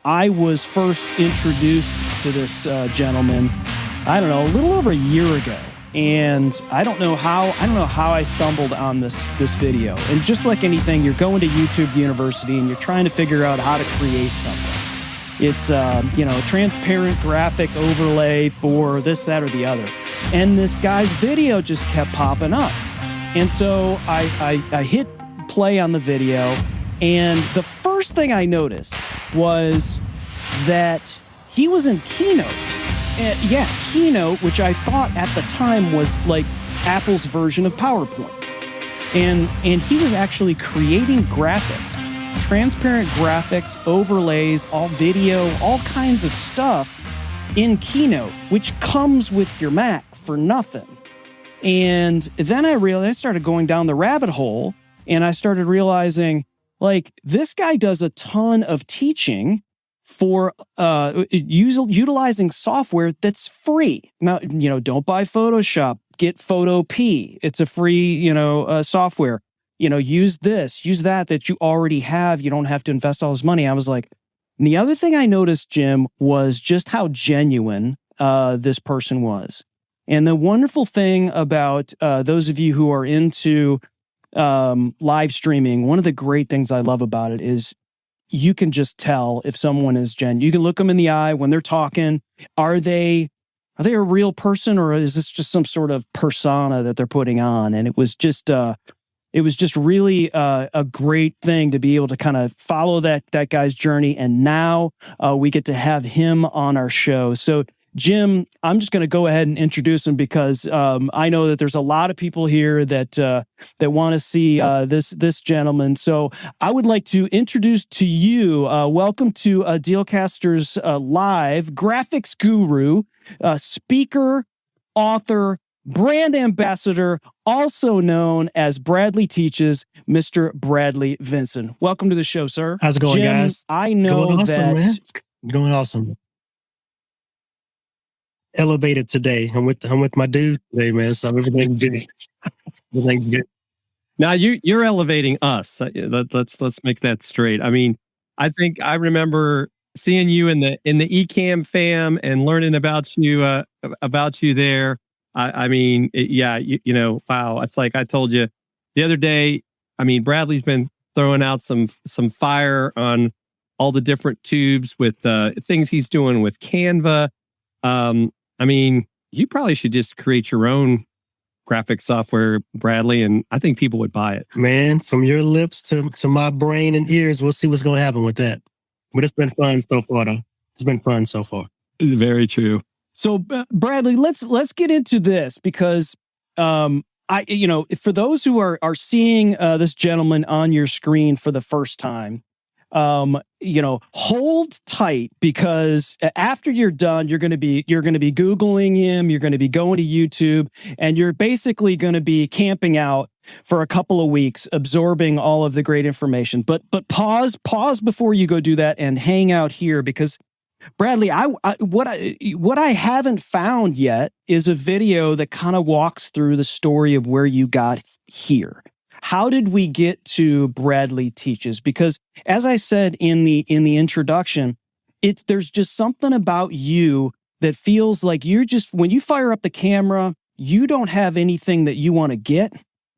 I was first introduced to this gentleman, I don't know, a little over a year ago. And I don't know how I stumbled on this video. And just like anything, you're going to YouTube University and you're trying to figure out how to create something. It's transparent graphic overlay for this, that, or the other. And this guy's video just kept popping up. And so I hit play on the video, and the first thing I noticed was that he was in Keynote. Keynote, which I thought at the time was like Apple's version of PowerPoint. And he was actually creating graphics, transparent graphics, overlays, all video, all kinds of stuff in Keynote, which comes with your Mac for nothing. And then I started going down the rabbit hole, and I started realizing, like, this guy does a ton of teaching for utilizing software that's free. Now, don't buy Photoshop, get Photo P. It's a free, software. Use this, use that you already have. You don't have to invest all this money. I was like, and the other thing I noticed, Jim, was just how genuine this person was. And the wonderful thing about those of you who are into live streaming, one of the great things I love about it is you can just tell if someone is genuine. You can look them in the eye when they're talking. Are they a real person, or is this just some sort of persona that they're putting on? And it was just really a great thing to be able to kind of follow that guy's journey. And now we get to have him on our show. So, Jim, I'm just going to go ahead and introduce him because I know that there's a lot of people here that want to see this gentleman. So I would like to introduce to you, welcome to Dealcasters Live, graphics guru, speaker, author, brand ambassador, also known as Bradley Teaches, Mr. Bradley Vinson. Welcome to the show, sir. How's it going, Jim, guys? I know going awesome, that... man. Going awesome. Elevated today. I'm with my dude today, man. So everything's good. Everything's good. Now you're elevating us. Let's make that straight. I mean, I think I remember seeing you in the Ecamm fam and learning about you there. I mean, wow. It's like I told you the other day. I mean, Bradley's been throwing out some fire on all the different tubes with things he's doing with Canva. I mean, you probably should just create your own graphic software, Bradley, and I think people would buy it. Man, from your lips to my brain and ears, we'll see what's going to happen with that. But it's been fun so far, though. It's been fun so far. Very true. So, Bradley, let's get into this because for those who are seeing this gentleman on your screen for the first time, hold tight because after you're done, you're going to be Googling him. You're going to be going to YouTube, and you're basically going to be camping out for a couple of weeks, absorbing all of the great information. But pause before you go do that and hang out here because Bradley, what I haven't found yet is a video that kind of walks through the story of where you got here. How did we get to Bradley Teaches? Because as I said in the introduction, there's just something about you that feels like you're just, when you fire up the camera, you don't have anything that you want to get.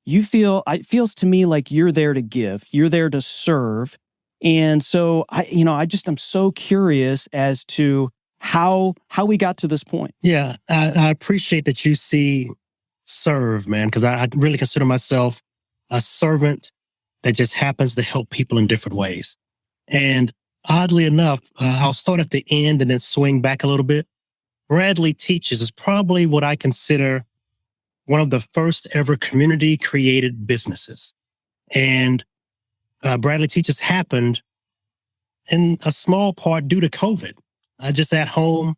It feels to me like you're there to give, you're there to serve. And so I'm so curious as to how we got to this point. Yeah, I appreciate that you see serve, man, because I really consider myself a servant that just happens to help people in different ways. And oddly enough, I'll start at the end and then swing back a little bit. Bradley Teaches is probably what I consider one of the first ever community created businesses. And Bradley Teaches happened in a small part due to COVID. I just at home,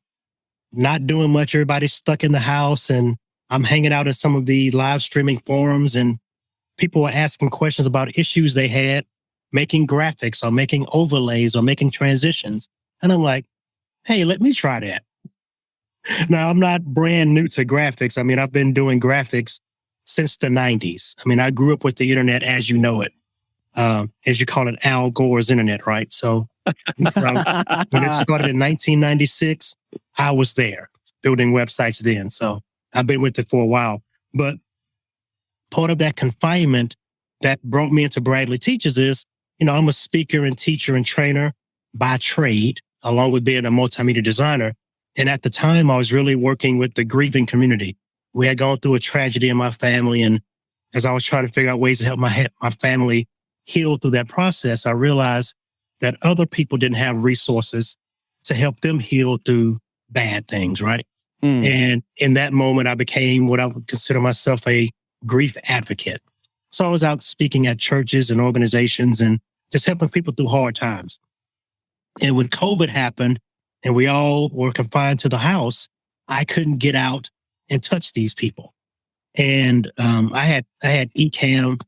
not doing much. Everybody's stuck in the house, and I'm hanging out in some of the live streaming forums, and people were asking questions about issues they had, making graphics or making overlays or making transitions. And I'm like, hey, let me try that. Now, I'm not brand new to graphics. I mean, I've been doing graphics since the 90s. I mean, I grew up with the internet as you know it. as you call it, Al Gore's internet, right? So when it started in 1996, I was there building websites then. So I've been with it for a while. But part of that confinement that brought me into Bradley Teaches is, I'm a speaker and teacher and trainer by trade, along with being a multimedia designer. And at the time, I was really working with the grieving community. We had gone through a tragedy in my family. And as I was trying to figure out ways to help my family heal through that process, I realized that other people didn't have resources to help them heal through bad things, right? And in that moment, I became what I would consider myself a grief advocate. So I was out speaking at churches and organizations and just helping people through hard times. And when COVID happened and we all were confined to the house, I couldn't get out and touch these people. And I had Ecamm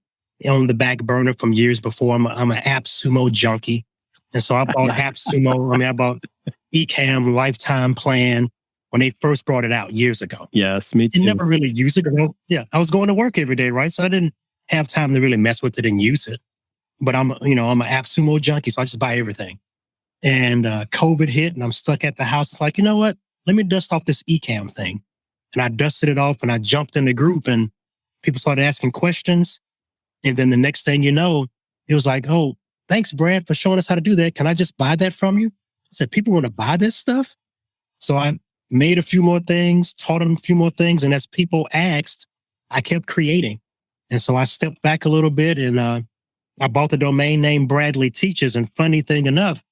on the back burner from years before. I'm an AppSumo junkie. And so I bought AppSumo. I bought Ecamm lifetime plan when they first brought it out years ago. Yes, me too. I never really used it. I was going to work every day, right? So I didn't have time to really mess with it and use it. But I'm an AppSumo junkie, so I just buy everything. And COVID hit and I'm stuck at the house. It's like, you know what? Let me dust off this Ecamm thing. And I dusted it off and I jumped in the group and people started asking questions. And then the next thing you know, it was like, oh, thanks, Brad, for showing us how to do that. Can I just buy that from you? I said, people want to buy this stuff? So I made a few more things, taught them a few more things. And as people asked, I kept creating. And so I stepped back a little bit and I bought the domain name Bradley Teaches. And funny thing enough,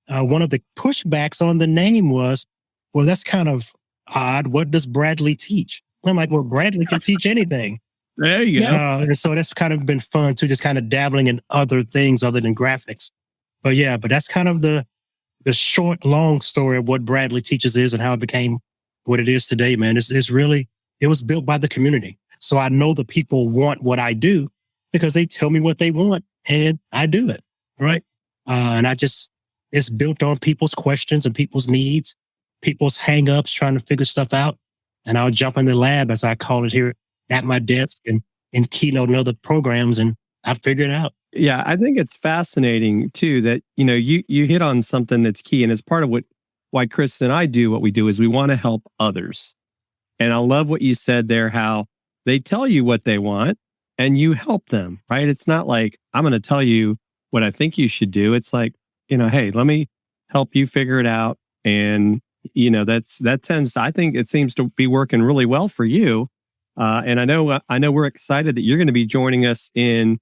one of the pushbacks on the name was, well, that's kind of odd. What does Bradley teach? I'm like, well, Bradley can teach anything. There you go. And so that's kind of been fun too, just kind of dabbling in other things other than graphics. But that's kind of the short, long story of what Bradley Teaches is and how it became what it is today, man. It was built by the community. So I know the people want what I do because they tell me what they want and I do it, right? And it's built on people's questions and people's needs, people's hang-ups, trying to figure stuff out. And I'll jump in the lab, as I call it here, at my desk and keynote and other programs, and I figure it out. Yeah, I think it's fascinating too that, you hit on something that's key. And it's part of why Chris and I do what we do is we want to help others. And I love what you said there, how they tell you what they want and you help them, right? It's not like, I'm going to tell you what I think you should do. It's like, hey, let me help you figure it out. And, I think it seems to be working really well for you. And I know we're excited that you're going to be joining us in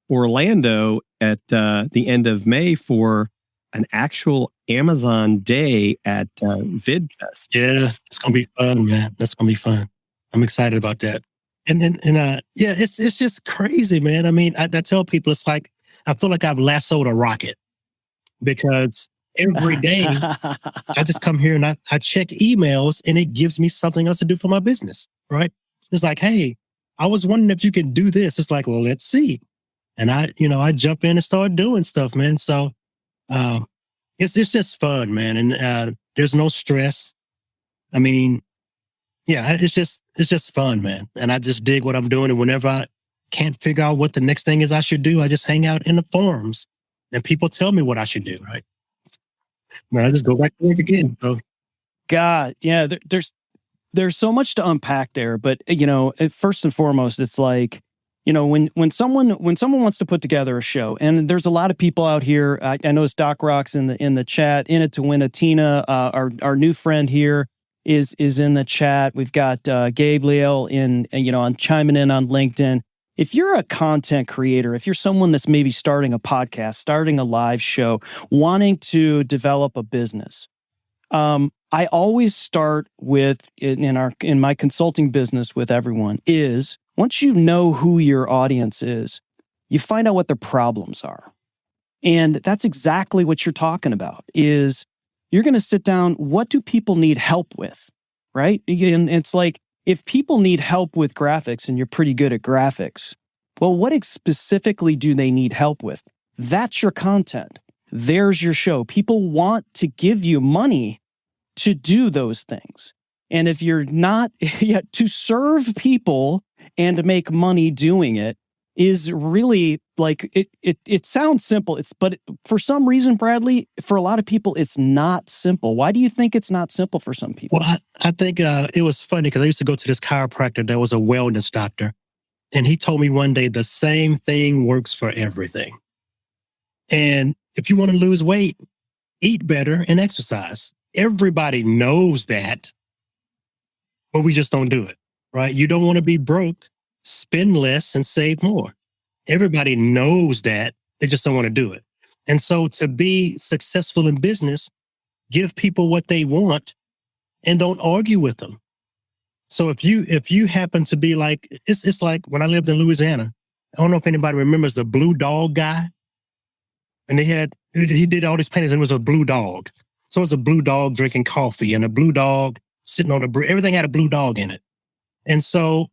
Orlando at the end of May for an actual Amazon day at VidFest. Yeah, it's going to be fun, man. That's going to be fun. I'm excited about that. And it's just crazy, man. I mean, I tell people, it's like, I feel like I've lassoed a rocket because every day I just come here and I check emails and it gives me something else to do for my business, right? It's like, hey, I was wondering if you could do this. It's like, well, let's see. And I jump in and start doing stuff, man. So it's just fun, man. And there's no stress. I mean, yeah, it's just fun, man. And I just dig what I'm doing. And whenever I can't figure out what the next thing is I should do, I just hang out in the forums and people tell me what I should do, right? Man, I just go back to work again. So. God, yeah, there's so much to unpack there. But, first and foremost, it's like, when someone wants to put together a show, and there's a lot of people out here. I noticed Doc Rock's in the chat. In it to win it. Tina, our new friend here, is in the chat. We've got Gabriel on chiming in on LinkedIn. If you're a content creator, if you're someone that's maybe starting a podcast, starting a live show, wanting to develop a business, I always start with in my consulting business with everyone is once you know who your audience is, you find out what their problems are. And that's exactly what you're talking about is you're going to sit down. What do people need help with? Right. And it's like, if people need help with graphics and you're pretty good at graphics, well, what specifically do they need help with? That's your content. There's your show. People want to give you money to do those things. And if you're not to serve people and to make money doing it is really like it sounds simple. But for some reason, Bradley, for a lot of people, it's not simple. Why do you think it's not simple for some people? Well, I think it was funny because I used to go to this chiropractor that was a wellness doctor. And he told me one day the same thing works for everything. And if you want to lose weight, eat better and exercise. Everybody knows that, but we just don't do it, right? You don't want to be broke, spend less and save more. Everybody knows that. They just don't want to do it. And so to be successful in business, give people what they want and don't argue with them. So if you happen to be like, it's like when I lived in Louisiana, I don't know if anybody remembers the blue dog guy. And he did all these paintings and it was a blue dog. So it was a blue dog drinking coffee and a blue dog sitting on everything had a blue dog in it. And so,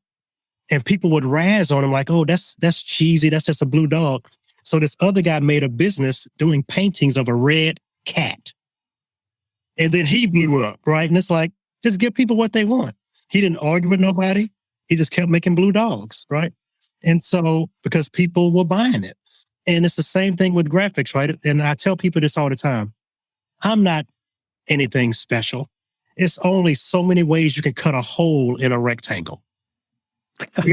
and people would razz on him like, oh, that's cheesy. That's just a blue dog. So this other guy made a business doing paintings of a red cat. And then he blew up, right? And it's like, just give people what they want. He didn't argue with nobody. He just kept making blue dogs, right? And so, because people were buying it. And it's the same thing with graphics, right? And I tell people this all the time. I'm not anything special. It's only so many ways you can cut a hole in a rectangle. That's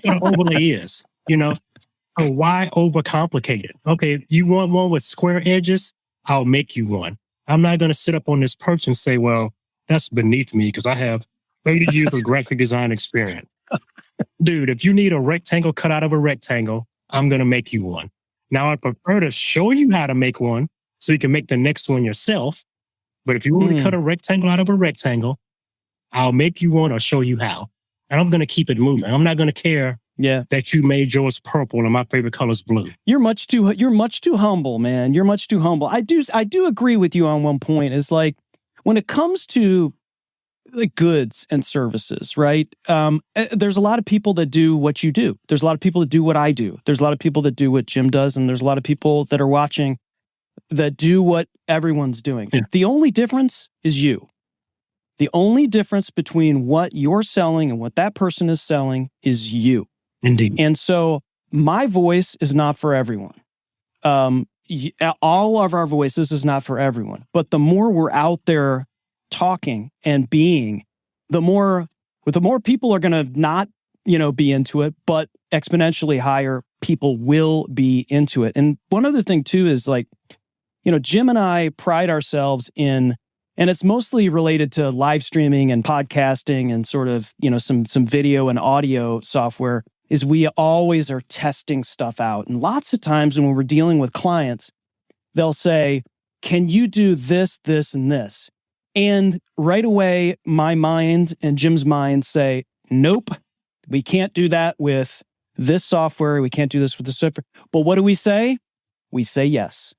what an overlay is, So why overcomplicate it? Okay, you want one with square edges? I'll make you one. I'm not going to sit up on this perch and say, well, that's beneath me because I have 30 years of graphic design experience. Dude, if you need a rectangle cut out of a rectangle, I'm going to make you one. Now, I prefer to show you how to make one so you can make the next one yourself. But if you want to cut a rectangle out of a rectangle, I'll make you one or show you how. And I'm going to keep it moving. I'm not going to care that you made yours purple and my favorite color is blue. You're much too humble, man. You're much too humble. I do agree with you on one point. Is like when it comes to like goods and services, right? There's a lot of people that do what you do. There's a lot of people that do what I do. There's a lot of people that do what Jim does. And there's a lot of people that are watching that do what everyone's doing. Yeah. The only difference is you. The only difference between what you're selling and what that person is selling is you. Indeed. And so my voice is not for everyone. All of our voices is not for everyone. But the more we're out there talking and being, the more people are going to not, be into it, but exponentially higher people will be into it. And one other thing too is like, Jim and I pride ourselves in, and it's mostly related to live streaming and podcasting and sort of, some video and audio software, is we always are testing stuff out. And lots of times when we're dealing with clients, they'll say, can you do this, this, and this? And right away, my mind and Jim's mind say, nope, we can't do that with this software. We can't do this with this software. But what do we say? We say yes.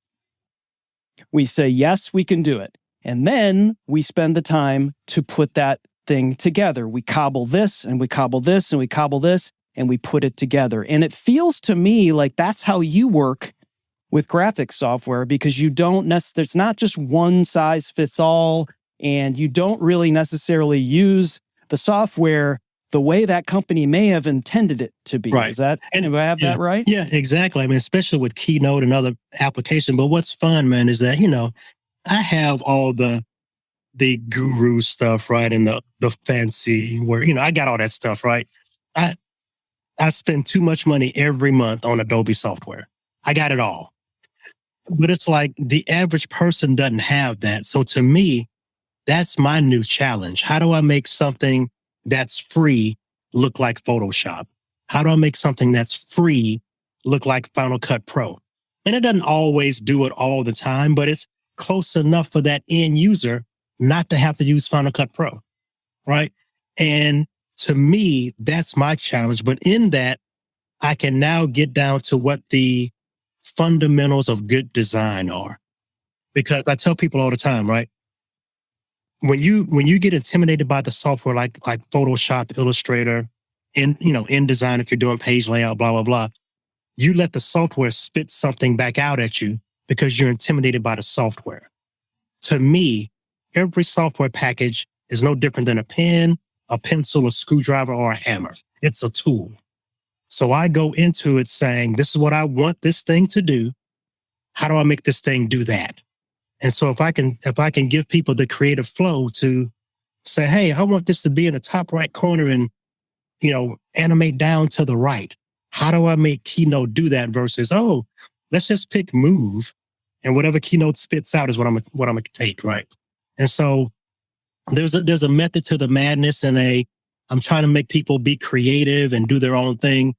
We say, yes, we can do it. And then we spend the time to put that thing together. We cobble this and we cobble this and we cobble this and we put it together. And it feels to me like that's how you work with graphics software, because you don't necessarily, it's not just one size fits all, and you don't really necessarily use the software the way that company may have intended it to be. Right. Is that, do I have that right? Yeah, exactly. I mean, especially with Keynote and other applications. But what's fun, man, is that, I have all the guru stuff, right? And the fancy where, I got all that stuff, right? I spend too much money every month on Adobe software. I got it all. But it's like the average person doesn't have that. So to me, that's my new challenge. How do I make something that's free look like Photoshop? How do I make something that's free look like Final Cut Pro? And it doesn't always do it all the time, but it's close enough for that end user not to have to use Final Cut Pro, right? And to me, that's my challenge. But in that, I can now get down to what the fundamentals of good design are. Because I tell people all the time, right? When you get intimidated by the software like Photoshop, Illustrator, InDesign, if you're doing page layout, blah, blah, blah, you let the software spit something back out at you because you're intimidated by the software. To me, every software package is no different than a pen, a pencil, a screwdriver, or a hammer. It's a tool. So I go into it saying, this is what I want this thing to do. How do I make this thing do that? And so if I can give people the creative flow to say, hey, I want this to be in the top right corner and, animate down to the right. How do I make Keynote do that versus, oh, let's just pick move and whatever Keynote spits out is what I'm going to take, right? And so there's a method to the madness, and I'm trying to make people be creative and do their own thing,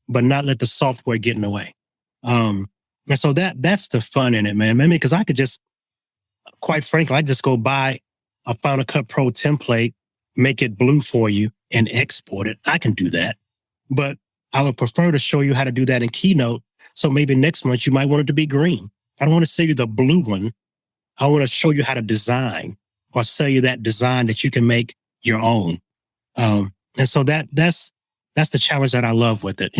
but not let the software get in the way. And so that's the fun in it, man. I mean, because I could just, quite frankly, I just go buy a Final Cut Pro template, make it blue for you, and export it. I can do that, but I would prefer to show you how to do that in Keynote. So maybe next month you might want it to be green. I don't want to sell you the blue one. I want to show you how to design, or sell you that design that you can make your own. And so that's the challenge that I love with it.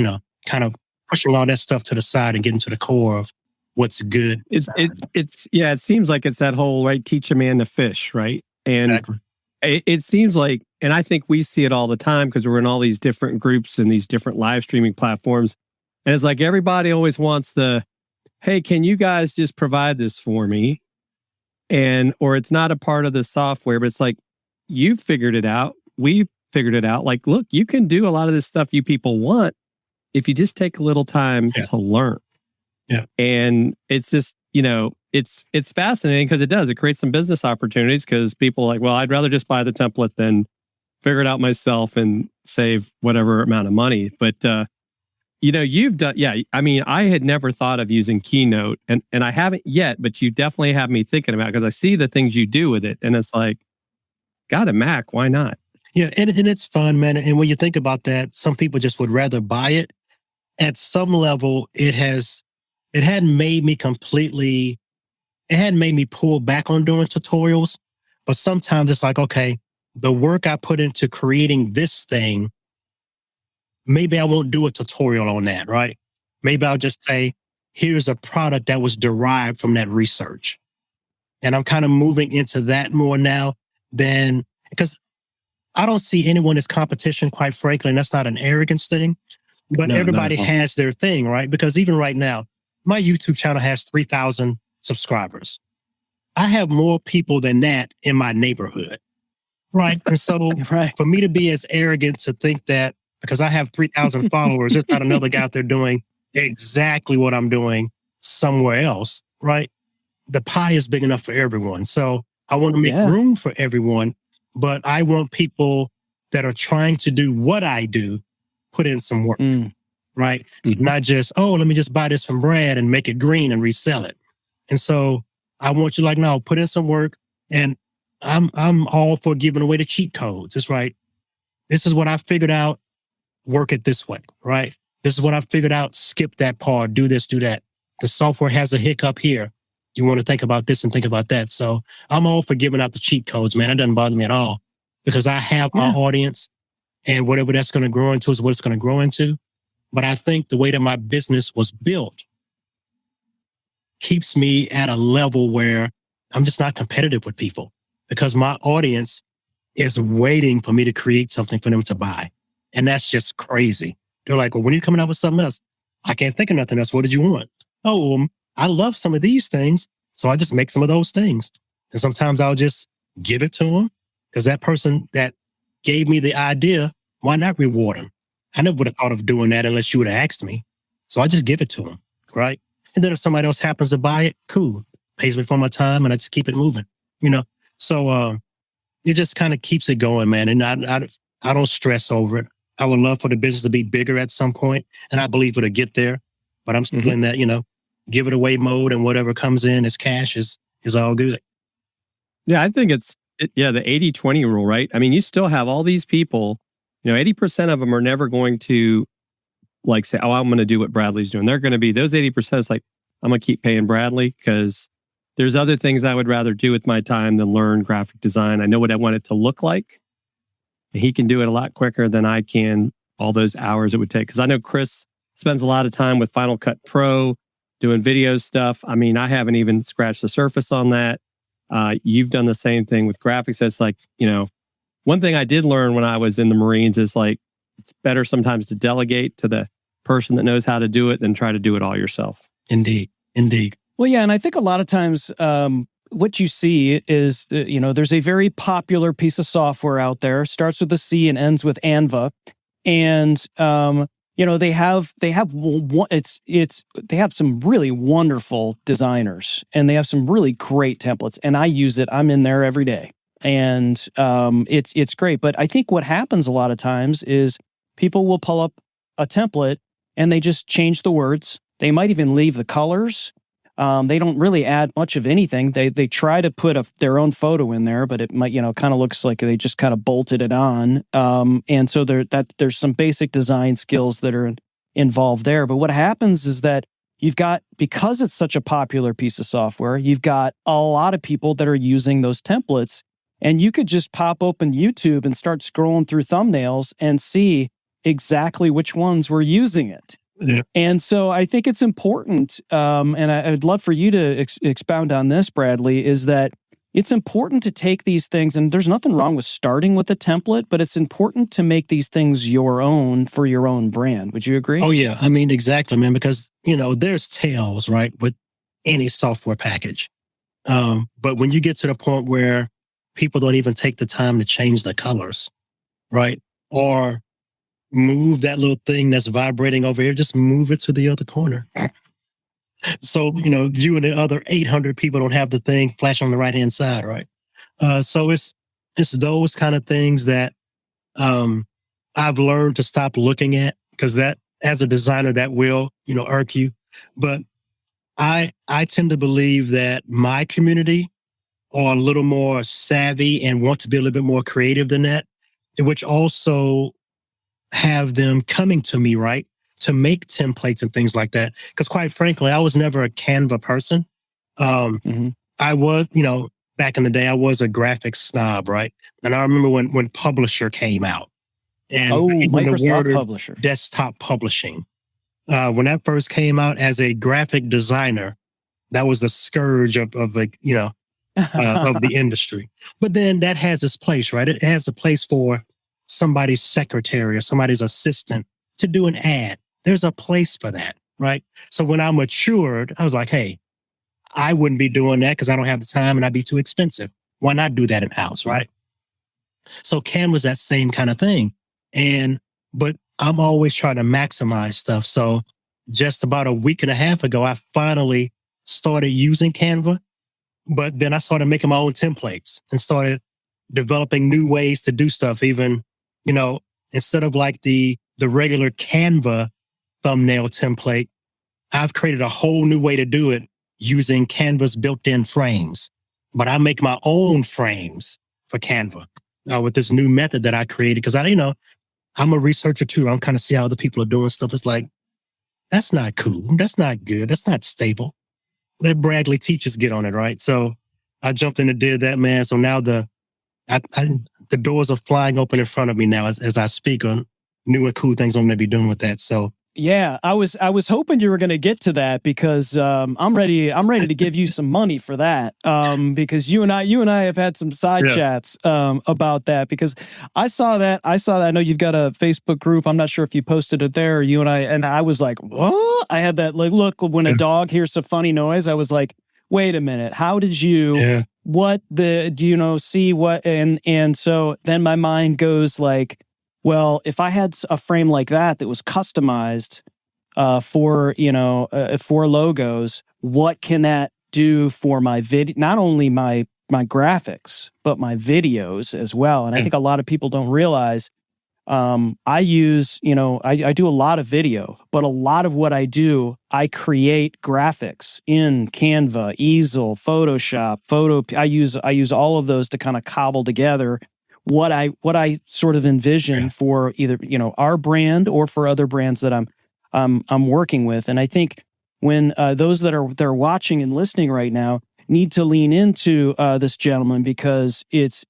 Kind of pushing all that stuff to the side and getting to the core of what's good. It seems like it's that whole, right, teach a man to fish, right? And Exactly. it seems like, and I think we see it all the time because we're in all these different groups and these different live streaming platforms. And it's like everybody always wants hey, can you guys just provide this for me? Or it's not a part of the software, but it's like, you've figured it out. We've figured it out. Like, look, you can do a lot of this stuff you people want if you just take a little time to learn. Yeah. And it's just, it's fascinating because it creates some business opportunities because people are like, well, I'd rather just buy the template than figure it out myself and save whatever amount of money. But, you've done, I mean, I had never thought of using Keynote and I haven't yet, but you definitely have me thinking about it because I see the things you do with it. And it's like, got a Mac, why not? Yeah. And it's fun, man. And when you think about that, some people just would rather buy it. At some level, it hadn't made me pull back on doing tutorials, but sometimes it's like, okay, the work I put into creating this thing, maybe I won't do a tutorial on that, right? Maybe I'll just say, here's a product that was derived from that research. And I'm kind of moving into that more now because I don't see anyone as competition, quite frankly, and that's not an arrogance thing, but everybody has their thing, right? Because even right now, my YouTube channel has 3,000 subscribers. I have more people than that in my neighborhood, right? And so for me to be as arrogant to think that because I have 3,000 followers, there's not another guy out there doing exactly what I'm doing somewhere else, right? The pie is big enough for everyone. So I want to make room for everyone, but I want people that are trying to do what I do, put in some work, right? Mm-hmm. Not just, let me just buy this from Brad and make it green and resell it. And so I want you no, put in some work, and I'm all for giving away the cheat codes. It's right. This is what I figured out. Work it this way, right? This is what I figured out. Skip that part. Do this, do that. The software has a hiccup here. You want to think about this and think about that. So I'm all for giving out the cheat codes, man. It doesn't bother me at all because I have my audience, and whatever that's going to grow into is what it's going to grow into. But I think the way that my business was built keeps me at a level where I'm just not competitive with people because my audience is waiting for me to create something for them to buy. And that's just crazy. They're like, well, when are you coming out with something else? I can't think of nothing else. What did you want? Oh, I love some of these things. So I just make some of those things. And sometimes I'll just give it to them because that person that gave me the idea, why not reward them? I never would have thought of doing that unless you would have asked me. So I just give it to them, right? And then if somebody else happens to buy it, cool. Pays me for my time and I just keep it moving, So it just kind of keeps it going, man. And I don't stress over it. I would love for the business to be bigger at some point, and I believe it'll get there. But I'm still in that, give it away mode, and whatever comes in as cash is all good. Yeah, I think the 80-20 rule, right? I mean, you still have all these people, 80% of them are never going to say, oh, I'm going to do what Bradley's doing. They're going to be, those 80% is like, I'm going to keep paying Bradley because there's other things I would rather do with my time than learn graphic design. I know what I want it to look like. He can do it a lot quicker than I can, all those hours it would take. Because I know Chris spends a lot of time with Final Cut Pro, doing video stuff. I mean, I haven't even scratched the surface on that. You've done the same thing with graphics. It's like, one thing I did learn when I was in the Marines is it's better sometimes to delegate to the person that knows how to do it than try to do it all yourself. Indeed. Well, yeah, and I think a lot of times what you see is, there's a very popular piece of software out there, starts with a C and ends with Anva, and they have some really wonderful designers, and they have some really great templates, and I use it. I'm in there every day, and it's great. But I think what happens a lot of times is people will pull up a template and they just change the words. They might even leave the colors. They don't really add much of anything. They try to put their own photo in there, but it might, kind of looks like they just kind of bolted it on. And so there's some basic design skills that are involved there. But what happens is that because it's such a popular piece of software, you've got a lot of people that are using those templates, and you could just pop open YouTube and start scrolling through thumbnails and see exactly which ones were using it. Yeah. And so I think it's important, and I'd love for you to expound on this, Bradley, is that it's important to take these things, and there's nothing wrong with starting with a template, but it's important to make these things your own for your own brand. Would you agree? Oh, yeah. I mean, exactly, man, because, there's tails, right, with any software package. But when you get to the point where people don't even take the time to change the colors, right, or move that little thing that's vibrating over here, just move it to the other corner. So, you and the other 800 people don't have the thing flash on the right-hand side, right? So it's those kind of things that I've learned to stop looking at, because that, as a designer, that will, irk you. But I tend to believe that my community are a little more savvy and want to be a little bit more creative than that, which also have them coming to me, right, to make templates and things like that. Because quite frankly, I was never a Canva person. I was, back in the day, I was a graphics snob, right? And I remember when Publisher came out. And Microsoft Publisher. Desktop publishing. When that first came out, as a graphic designer, that was the scourge of the industry. But then that has its place, right? It has a place for somebody's secretary or somebody's assistant to do an ad. There's a place for that, right? So when I matured, I was like, hey, I wouldn't be doing that because I don't have the time and I'd be too expensive. Why not do that in-house, right? So Canva's that same kind of thing. But I'm always trying to maximize stuff. So just about a week and a half ago, I finally started using Canva, but then I started making my own templates and started developing new ways to do stuff. Even, instead of like the regular Canva thumbnail template, I've created a whole new way to do it using Canva's built-in frames. But I make my own frames for Canva with this new method that I created, because I'm a researcher too. I'm kind of see how other people are doing stuff. It's like, that's not cool. That's not good. That's not stable. Let Bradley teachers get on it, right? So I jumped in and did that, man. So now the doors are flying open in front of me now as I speak on new and cool things I'm going to be doing with that. So yeah, I was hoping you were going to get to that, because I'm ready to give you some money for that, because you and I have had some side chats about that, because I saw that. I know you've got a Facebook group. I'm not sure if you posted it there, or you and I was like, what? I had that like look when a dog hears a funny noise. I was like, wait a minute, how did you? Yeah. See what? And so then my mind goes like, well, if I had a frame like that was customized for logos, what can that do for my video? Not only my graphics, but my videos as well. And I think a lot of people don't realize I use, I do a lot of video, but a lot of what I do, I create graphics in Canva, Easel, Photoshop, I use all of those to kind of cobble together what I sort of envision for either, our brand or for other brands that I'm working with. And I think when those that are watching and listening right now need to lean into this gentleman, because it's,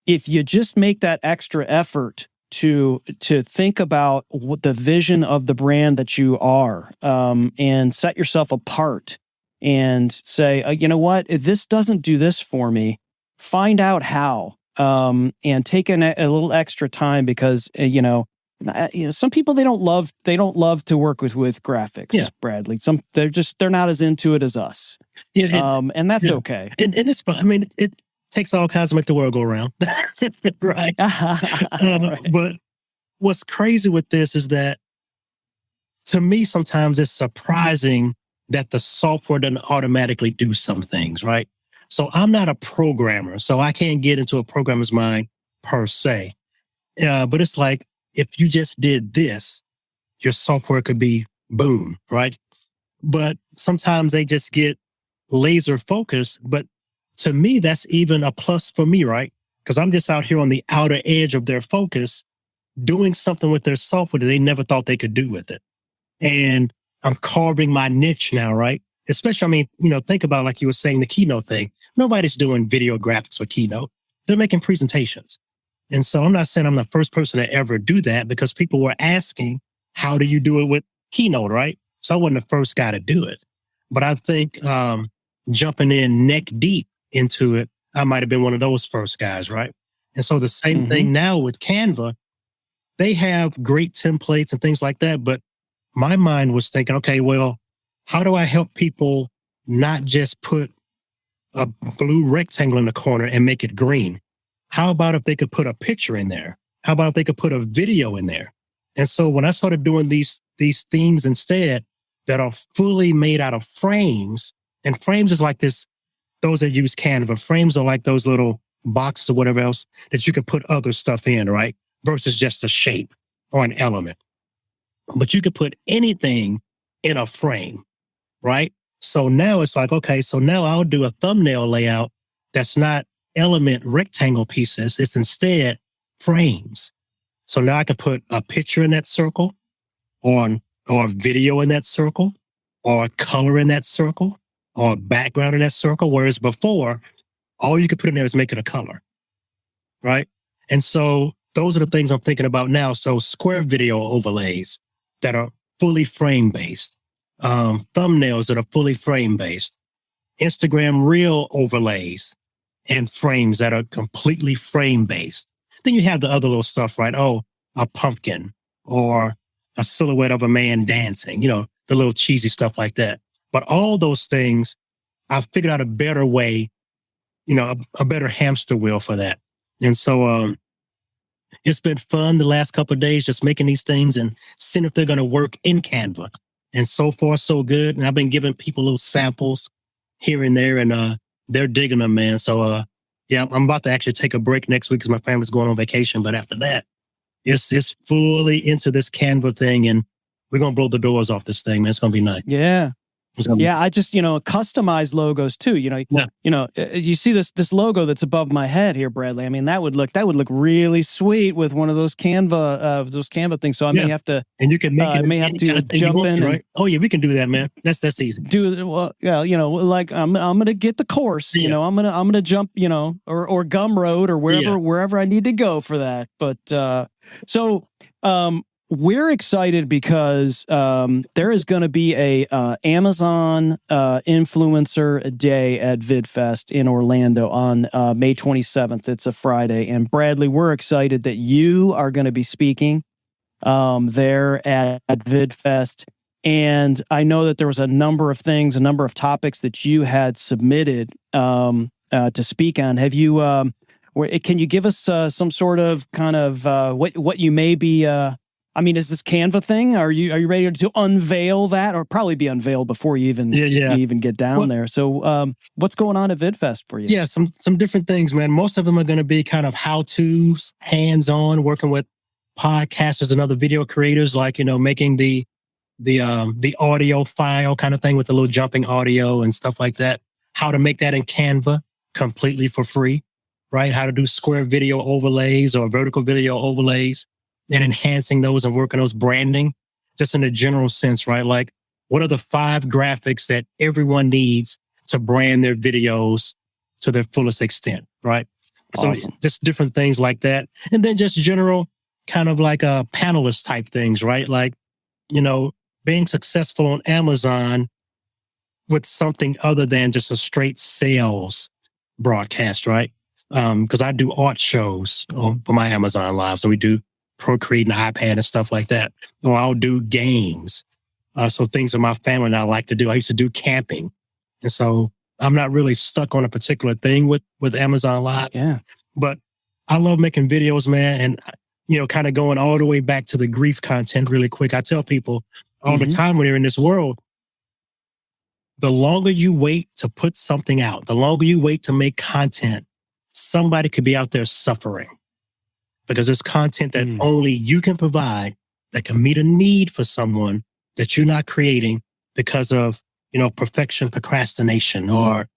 if you just make that extra effort to think about what the vision of the brand that you are, and set yourself apart and say, you know what, if this doesn't do this for me, find out how, and take a little extra time, because, some people they don't love to work with graphics, Bradley. They're not as into it as us. And that's okay. And it's fun. I mean, it takes all kinds to make the world go around. Right. Right. But what's crazy with this is that to me, sometimes it's surprising that the software doesn't automatically do some things, right? So I'm not a programmer, so I can't get into a programmer's mind per se. But it's like, if you just did this, your software could be boom, right? But sometimes they just get laser focused. But to me, that's even a plus for me, right? Because I'm just out here on the outer edge of their focus, doing something with their software that they never thought they could do with it. And I'm carving my niche now, right? Especially, I mean, think about, like you were saying, the Keynote thing. Nobody's doing video graphics for Keynote. They're making presentations. And so I'm not saying I'm the first person to ever do that, because people were asking, how do you do it with Keynote, right? So I wasn't the first guy to do it. But I think jumping in neck deep into it, I might have been one of those first guys, right? And so the same thing now with Canva, they have great templates and things like that. But my mind was thinking, okay, well, how do I help people not just put a blue rectangle in the corner and make it green? How about if they could put a picture in there? How about if they could put a video in there? And so when I started doing these themes instead that are fully made out of frames, and frames is like this, those that use Canva, frames are like those little boxes or whatever else that you can put other stuff in, right? Versus just a shape or an element. But you could put anything in a frame, right? So now it's like, okay, so now I'll do a thumbnail layout that's not element rectangle pieces. It's instead frames. So now I can put a picture in that circle, or a video in that circle, or a color in that circle, or a background in that circle. Whereas before, all you could put in there is make it a color, right? And so those are the things I'm thinking about now. So square video overlays that are fully frame based, thumbnails that are fully frame based, Instagram reel overlays and frames that are completely frame based. Then you have the other little stuff, right? Oh, a pumpkin or a silhouette of a man dancing, the little cheesy stuff like that. But all those things, I've figured out a better way, a better hamster wheel for that. And so it's been fun the last couple of days just making these things and seeing if they're going to work in Canva. And so far, so good. And I've been giving people little samples here and there, and they're digging them, man. So, I'm about to actually take a break next week because my family's going on vacation. But after that, it's fully into this Canva thing, and we're going to blow the doors off this thing, man. It's going to be nice. Yeah. Yeah, I just, customize logos too. You see this logo that's above my head here, Bradley. I mean, that would look really sweet with one of those Canva things. So I may have to, and you can make it. I may have to jump in. Right? Oh yeah, we can do that, man. That's easy. Like I'm gonna get the course. I'm gonna jump. Or Gumroad or wherever I need to go for that. But we're excited because there is going to be a Amazon Influencer Day at VidFest in Orlando on May 27th. It's a Friday. And Bradley, we're excited that you are going to be speaking there at VidFest. And I know that there was a number of topics that you had submitted to speak on. Have you? Can you give us some sort of kind of what you may be? Is this Canva thing? Are you ready to unveil that, or probably be unveiled before you even you even get down there? So, what's going on at VidFest for you? Yeah, some different things, man. Most of them are going to be kind of how-tos, hands-on, working with podcasters and other video creators, like making the audio file kind of thing with a little jumping audio and stuff like that. How to make that in Canva completely for free, right? How to do square video overlays or vertical video overlays, and enhancing those and working those branding, just in a general sense, right? Like, what are the 5 graphics that everyone needs to brand their videos to their fullest extent, right? Awesome. So just different things like that. And then just general kind of like panelist type things, right? Like, being successful on Amazon with something other than just a straight sales broadcast, right? Because I do art shows for my Amazon Live. So we do Procreate and iPad and stuff like that. Or I'll do games. So things that my family and I like to do. I used to do camping. And so I'm not really stuck on a particular thing with Amazon Live. Yeah. But I love making videos, man. And, kind of going all the way back to the grief content really quick. I tell people all the time when you're in this world, the longer you wait to put something out, the longer you wait to make content, somebody could be out there suffering because it's content that only you can provide that can meet a need for someone that you're not creating because of, perfection, procrastination, or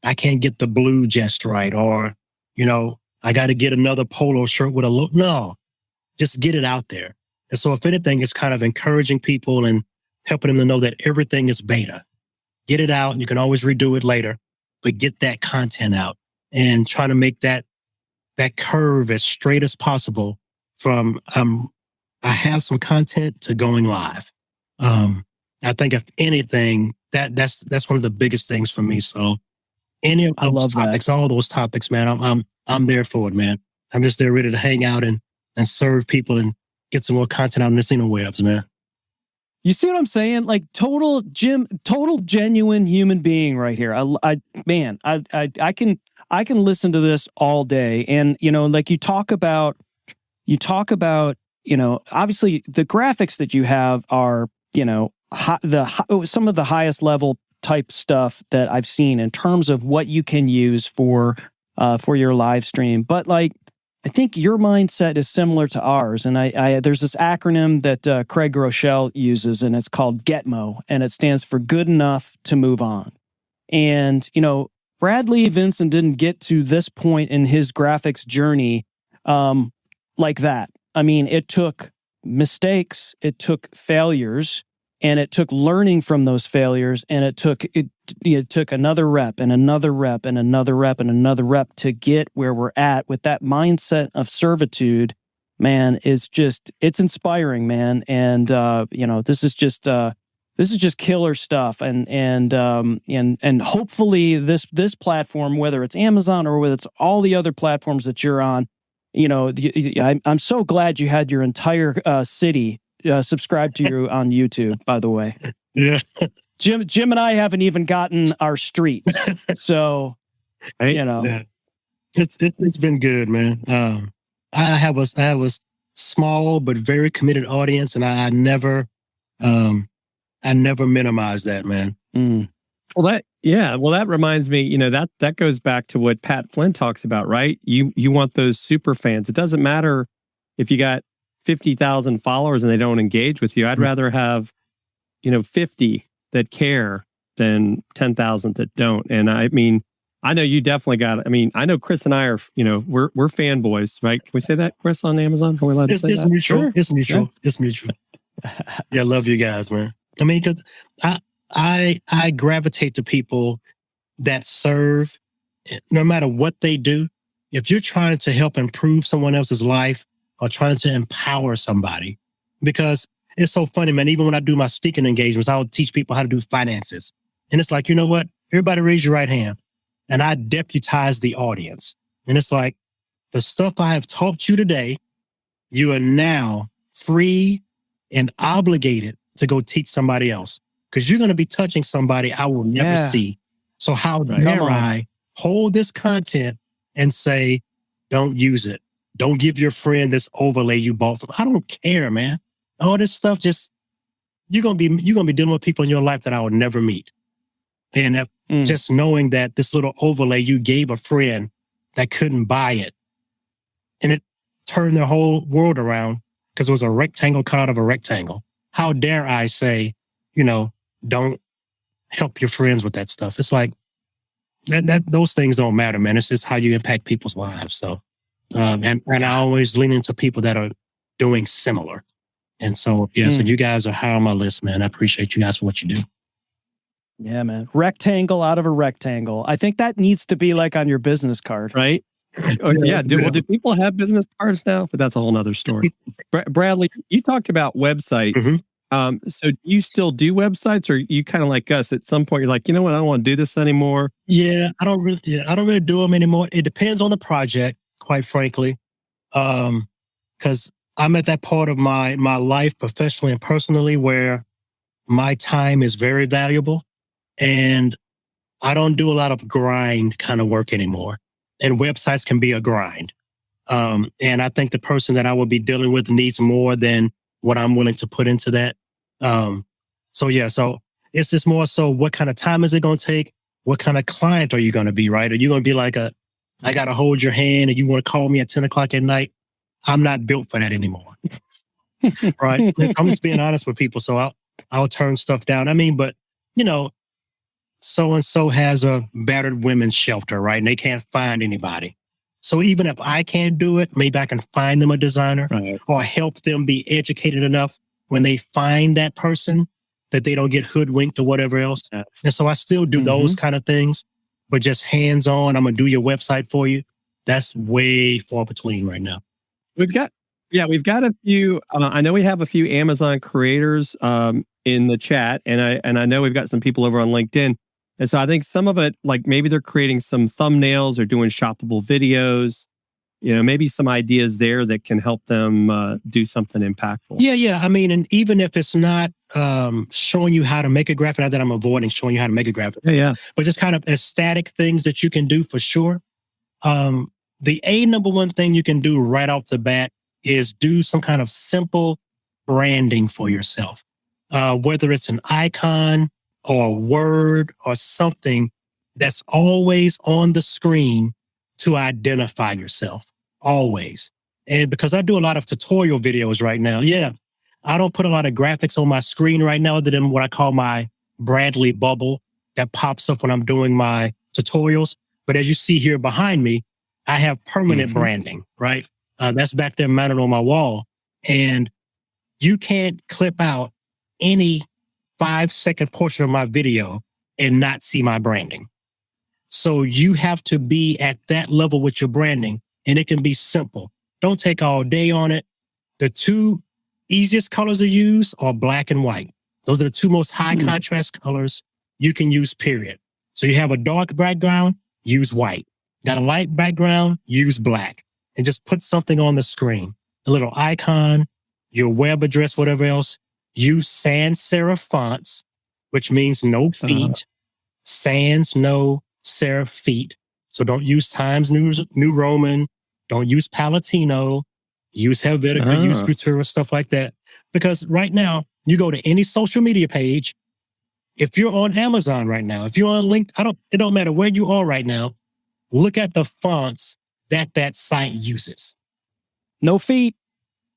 I can't get the blue just right, or, I got to get another polo shirt with a look. No, just get it out there. And so if anything, it's kind of encouraging people and helping them to know that everything is beta. Get it out. You can always redo it later, but get that content out and try to make that curve as straight as possible from, I have some content to going live. I think if anything, that's one of the biggest things for me. So any of those topics, all those topics, man, I'm there for it, man. I'm just there ready to hang out and serve people and get some more content out in the interwebs, man. You see what I'm saying? Like total genuine human being right here. I can listen to this all day. And, like you talk about, obviously the graphics that you have are, some of the highest level type stuff that I've seen in terms of what you can use for your live stream. But like, I think your mindset is similar to ours. And I there's this acronym that Craig Rochelle uses, and it's called GETMO, and it stands for good enough to move on. And, Bradley Vinson didn't get to this point in his graphics journey like that. I mean, it took mistakes, it took failures, and it took learning from those failures, and it took another rep and another rep and another rep and another rep to get where we're at with that mindset of servitude. Man, it's inspiring, man. And this is just killer stuff. And hopefully this platform, whether it's Amazon or whether it's all the other platforms that you're on, I'm so glad you had your entire city subscribe to you on YouTube, by the way. Yeah. Jim and I haven't even gotten our street. So, Yeah. It's been good, man. I have a small but very committed audience, and I never minimize that, man. Well, that reminds me, that goes back to what Pat Flynn talks about, right? You want those super fans. It doesn't matter if you got 50,000 followers and they don't engage with you. I'd rather have, 50 that care than 10,000 that don't. And I mean, I know you definitely got it. I mean, I know Chris and I are, we're fanboys, right? Can we say that, Chris, on Amazon? Are we allowed to say that? Mutual. Sure. It's mutual. Yeah. It's mutual. Yeah, I love you guys, man. I mean, because I gravitate to people that serve, no matter what they do. If you're trying to help improve someone else's life or trying to empower somebody, because it's so funny, man. Even when I do my speaking engagements, I'll teach people how to do finances. And it's like, you know what? Everybody raise your right hand. And I deputize the audience. And it's like, the stuff I have taught you today, you are now free and obligated to go teach somebody else. Because you're going to be touching somebody I will never see. So how dare I hold this content and say, don't use it. Don't give your friend this overlay you bought from. I don't care, man. All this stuff, just you're gonna be dealing with people in your life that I would never meet. And just knowing that this little overlay you gave a friend that couldn't buy it, and it turned their whole world around because it was a rectangle cut out of a rectangle. How dare I say, don't help your friends with that stuff. It's like that those things don't matter, man. It's just how you impact people's lives. So, and I always lean into people that are doing similar. And so, so you guys are high on my list, man. I appreciate you guys for what you do. Yeah, man. Rectangle out of a rectangle. I think that needs to be like on your business card. Right? Yeah. Do people have business cards now? But that's a whole nother story. Bradley, you talked about websites. Mm-hmm. So do you still do websites, or you kind of like us at some point, you're like, you know what? I don't want to do this anymore. Yeah, I don't really do them anymore. It depends on the project, quite frankly. Because I'm at that part of my life, professionally and personally, where my time is very valuable, and I don't do a lot of grind kind of work anymore. And websites can be a grind. And I think the person that I will be dealing with needs more than what I'm willing to put into that. So it's just more so, what kind of time is it going to take? What kind of client are you going to be, right? Are you going to be like I got to hold your hand and you want to call me at 10 o'clock at night? I'm not built for that anymore. Right. I'm just being honest with people. So I'll turn stuff down. I mean, but so-and-so has a battered women's shelter, right? And they can't find anybody. So even if I can't do it, maybe I can find them a designer, right, or help them be educated enough when they find that person that they don't get hoodwinked or whatever else. Yes. And so I still do those kind of things, but just hands-on, I'm going to do your website for you. That's way far between right now. We've got a few, I know we have a few Amazon creators in the chat, and I know we've got some people over on LinkedIn. And so I think some of it, like maybe they're creating some thumbnails or doing shoppable videos, maybe some ideas there that can help them do something impactful. Yeah. I mean, and even if it's not showing you how to make a graphic, not that I'm avoiding showing you how to make a graphic, but just kind of static things that you can do for sure. The number one thing you can do right off the bat is do some kind of simple branding for yourself, whether it's an icon or a word or something that's always on the screen to identify yourself, always. And because I do a lot of tutorial videos right now, I don't put a lot of graphics on my screen right now other than what I call my Bradley bubble that pops up when I'm doing my tutorials. But as you see here behind me, I have permanent branding, right? That's back there mounted on my wall. And you can't clip out any 5-second portion of my video and not see my branding. So you have to be at that level with your branding, and it can be simple. Don't take all day on it. The two easiest colors to use are black and white. Those are the two most high contrast colors you can use, period. So you have a dark background, use white. Got a light background, use black. And just put something on the screen. A little icon, your web address, whatever else. Use sans serif fonts, which means no feet. Sans, no serif feet. So don't use Times New Roman. Don't use Palatino. Use Helvetica, use Futura, stuff like that. Because right now, you go to any social media page. If you're on Amazon right now, if you're on LinkedIn, it don't matter where you are right now. Look at the fonts that site uses. No feet.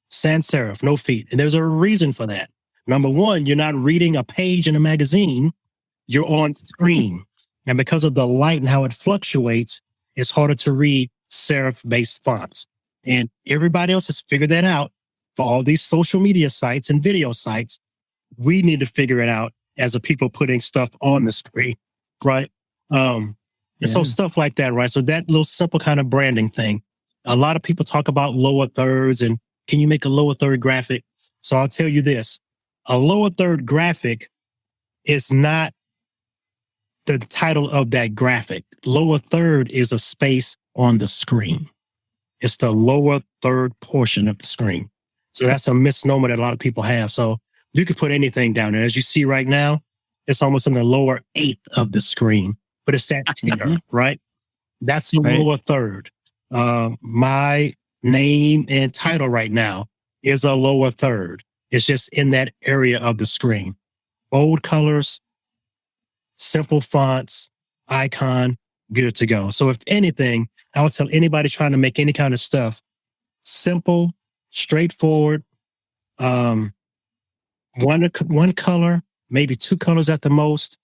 Sans serif, no feet. And there's a reason for that. Number one, you're not reading a page in a magazine. You're on screen. And because of the light and how it fluctuates, it's harder to read serif-based fonts. And everybody else has figured that out for all these social media sites and video sites. We need to figure it out as a people putting stuff on the screen, right? And so stuff like that, right? So that little simple kind of branding thing. A lot of people talk about lower thirds and can you make a lower third graphic? So I'll tell you this, a lower third graphic is not the title of that graphic. Lower third is a space on the screen. It's the lower third portion of the screen. So that's a misnomer that a lot of people have. So you could put anything down there. As you see right now, it's almost in the lower eighth of the screen. But it's that tier, right? That's the lower third. My name and title right now is a lower third. It's just in that area of the screen. Bold colors, simple fonts, icon, good to go. So if anything, I would tell anybody trying to make any kind of stuff, simple, straightforward, one color, maybe two colors at the most,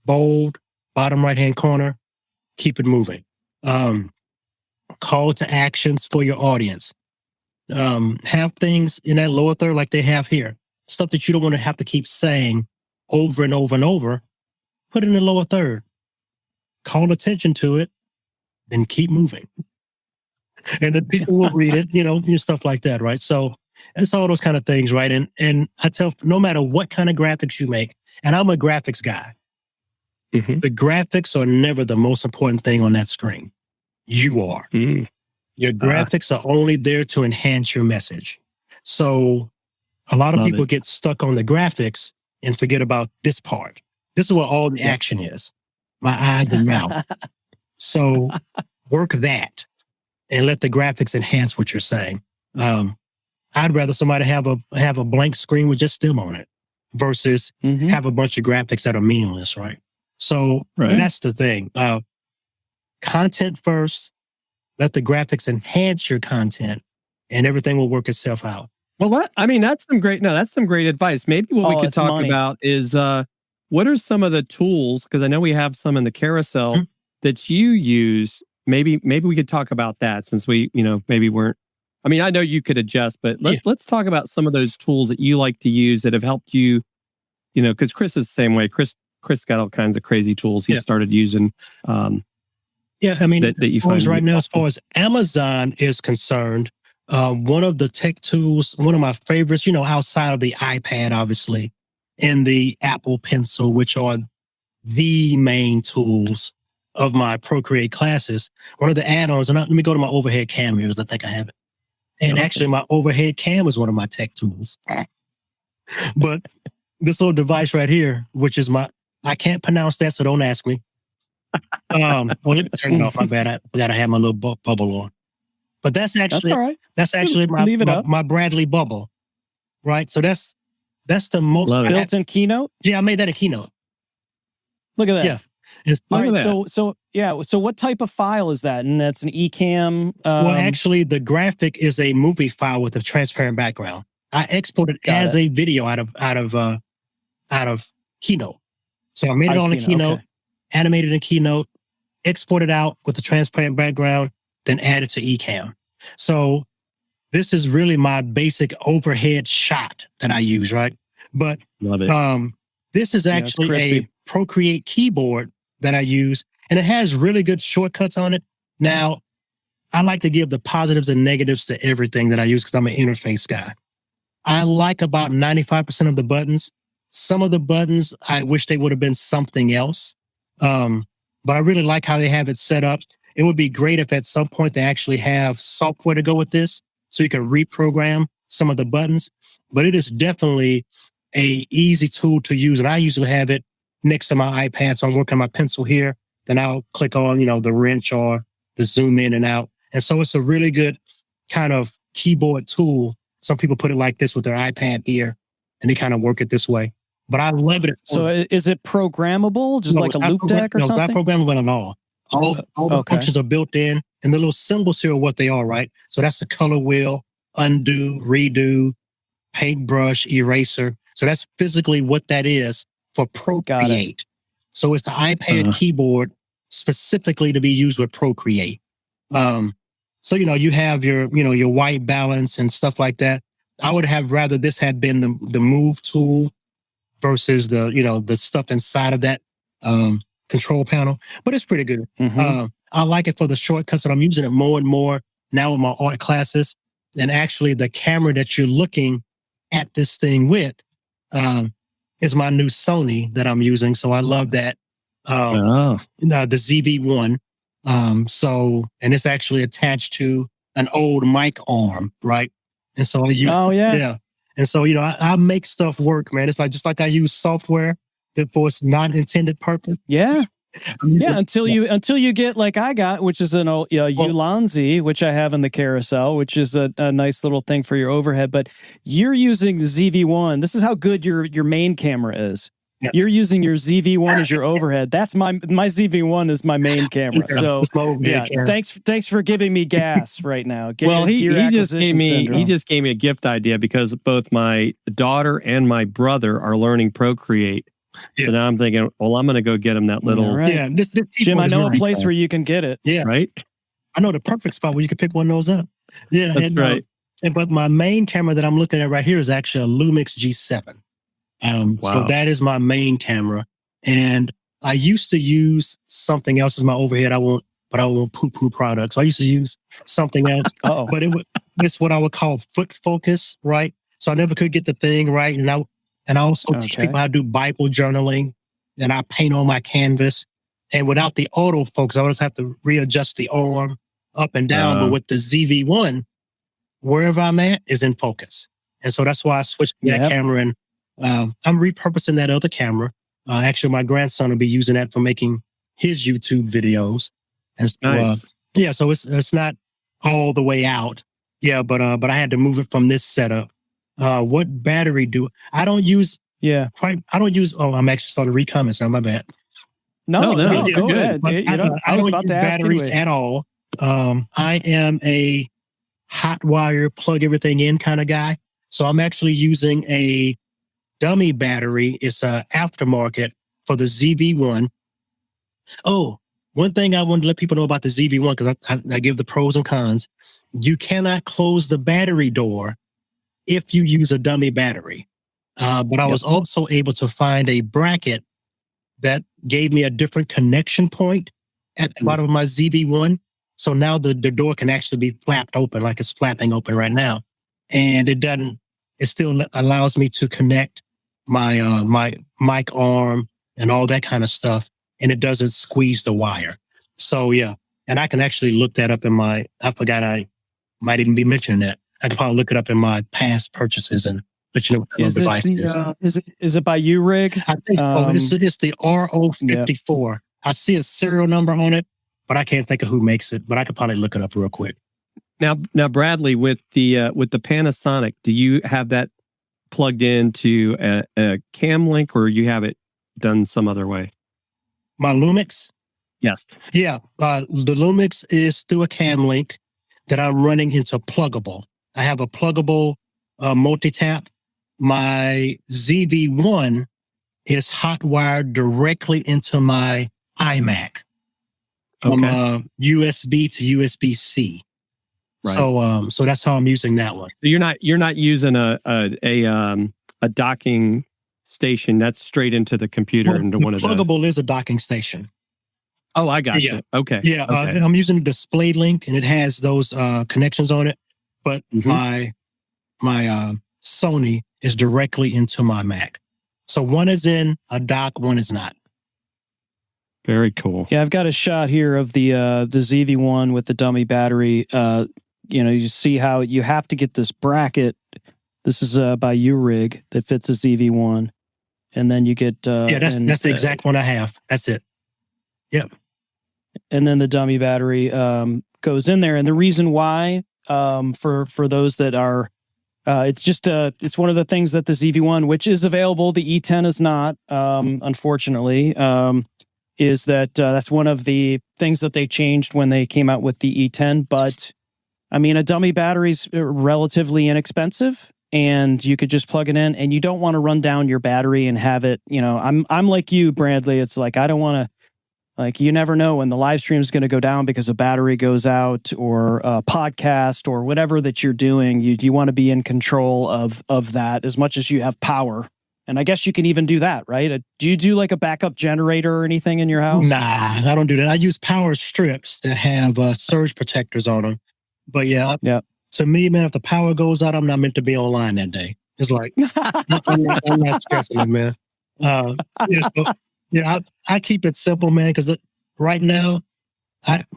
bold, bottom right-hand corner, keep it moving. Call to actions for your audience. Have things in that lower third like they have here. Stuff that you don't want to have to keep saying over and over and over. Put it in the lower third. Call attention to it, then keep moving. And then people will read it, stuff like that, right? So it's all those kind of things, right? And I tell, no matter what kind of graphics you make, and I'm a graphics guy, the graphics are never the most important thing on that screen. You are. Your graphics are only there to enhance your message. So a lot of Love people it. get stuck on the graphics and forget about this part. This is where all the action is. My eyes and mouth. So work that and let the graphics enhance what you're saying. I'd rather somebody have a blank screen with just them on it versus have a bunch of graphics that are meaningless, right? So that's the thing. Content first, let the graphics enhance your content, and everything will work itself out. Well, that's some great advice. Maybe what we could talk about is what are some of the tools, because I know we have some in the carousel that you use. Maybe we could talk about that, since we, maybe weren't. I mean, I know you could adjust, but let's talk about some of those tools that you like to use that have helped you, because Chris is the same way. Chris got all kinds of crazy tools he started using. I mean, that you find right now, helpful. as far as Amazon is concerned, one of the tech tools, one of my favorites, outside of the iPad, obviously, and the Apple Pencil, which are the main tools of my Procreate classes. One of the add-ons, and let me go to my overhead cam here, because I think I have it. And actually, my overhead cam is one of my tech tools. But this little device right here, which is I can't pronounce that, so don't ask me. Let me turn it off. My bad. I forgot I had my little bubble on. But that's actually all right. That's actually my Bradley bubble, right? So that's the most built-in Keynote. Yeah, I made that in Keynote. Look at that. Yeah. All right. So what type of file is that? And that's an eCam. Well, actually, the graphic is a movie file with a transparent background. I exported as a video out of Keynote. So I made it on a Keynote, animated in Keynote, exported out with a transparent background, then added to eCam. So this is really my basic overhead shot that I use, right? But love it. This is actually a Procreate keyboard that I use, and it has really good shortcuts on it. Now, I like to give the positives and negatives to everything that I use because I'm an interface guy. I like about 95% of the buttons. Some of the buttons, I wish they would have been something else. But I really like how they have it set up. It would be great if at some point they actually have software to go with this, so you can reprogram some of the buttons. But it is definitely a easy tool to use. And I usually have it next to my iPad. So I'm working on my pencil here. Then I'll click on, the wrench or the zoom in and out. And so it's a really good kind of keyboard tool. Some people put it like this with their iPad here, and they kind of work it this way. But I love it. So is it programmable? Just like a loop deck or something? No, it's not programmable at all. All the functions are built in, and the little symbols here are what they are, right? So that's the color wheel, undo, redo, paintbrush, eraser. So that's physically what that is for Procreate. So it's the iPad keyboard specifically to be used with Procreate. So, you have your white balance and stuff like that. I would have rather this had been the move tool versus the stuff inside of that control panel, but it's pretty good. I like it for the shortcuts, and I'm using it more and more now with my art classes. And actually the camera that you're looking at this thing with is my new Sony that I'm using. So I love that. The ZV-1. And it's actually attached to an old mic arm, right? And so And so, I make stuff work, man. It's just like I use software that for its not intended purpose. Yeah. Yeah, until you get like I got, which is an Ulanzi, which I have in the carousel, which is a nice little thing for your overhead. But you're using ZV-1. This is how good your main camera is. Yeah. You're using your ZV-1 as your overhead. That's my ZV-1 is my main camera. So thanks for giving me gas right now. He just gave me a gift idea because both my daughter and my brother are learning Procreate. Yeah. So now I'm thinking, well, I'm going to go get him that little. Right. Yeah, this Jim, I know a place where you can get it. Yeah, right. I know the perfect spot where you can pick one of those up. Yeah, that's right. But my main camera that I'm looking at right here is actually a Lumix G7. So that is my main camera, and I used to use something else as my overhead. I won't poo-poo products. So I used to use something else, but it's what I would call foot focus, right? So I never could get the thing right, and I also teach people how to do Bible journaling, and I paint on my canvas. And without the autofocus, I always have to readjust the arm up and down. But with the ZV-1, wherever I'm at is in focus. And so that's why I switched to that camera. And I'm repurposing that other camera. Actually, my grandson will be using that for making his YouTube videos. And so, so it's not all the way out. Yeah, but I had to move it from this setup. What battery do I don't use? Yeah, I don't use. Oh, I'm actually starting to read comments now. My bad. No, go ahead. I was about to ask batteries at all. I am a hot wire, plug everything in kind of guy. So I'm actually using a dummy battery. It's a aftermarket for the ZV-1. Oh, one thing I wanted to let people know about the ZV-1, because I give the pros and cons. You cannot close the battery door if you use a dummy battery. But I was also able to find a bracket that gave me a different connection point at the bottom of my ZV-1. So now the door can actually be flapped open, like it's flapping open right now. And it still allows me to connect my my mic arm and all that kind of stuff. And it doesn't squeeze the wire. So yeah. And I can actually look that up I forgot I might even be mentioning that. I could probably look it up in my past purchases and let you know what the device is. Is it by you, Rig? I think so. It's the RO54. Yep. I see a serial number on it, but I can't think of who makes it. But I could probably look it up real quick. Now, Bradley, with the Panasonic, do you have that plugged into a cam link, or you have it done some other way? My Lumix? Yes. Yeah. The Lumix is through a cam link that I'm running into pluggable. I have a pluggable multi-tap. My ZV-1 is hot wired directly into my iMac from USB to USB-C. Right. So that's how I'm using that one. So you're not using a docking station. That's straight into the computer into one of those. Pluggable is a docking station. Oh, I got you. Okay. Yeah. Okay. I'm using a display link, and it has those connections on it. But my Sony is directly into my Mac. So one is in a dock, one is not. Very cool. Yeah, I've got a shot here of the ZV-1 with the dummy battery. You see how you have to get this bracket. This is by U-Rig that fits a ZV-1, and then you get that's the exact one I have. That's it. Yep. And then the dummy battery goes in there, and the reason why for those that are it's one of the things that the ZV-1, which is available, the E10 is not, unfortunately, is that that's one of the things that they changed when they came out with the E10. But I mean, a dummy battery's relatively inexpensive, and you could just plug it in, and you don't want to run down your battery and have it, I'm like you, Bradley. It's like, I don't want to, like, you never know when the live stream is going to go down because a battery goes out, or a podcast, or whatever that you're doing. You want to be in control of that as much as you have power. And I guess you can even do that, right? Do you do like a backup generator or anything in your house? Nah, I don't do that. I use power strips that have surge protectors on them. But yeah, to me, man, if the power goes out, I'm not meant to be online that day. It's like, I'm not stressing it, man. I keep it simple, man, because right now,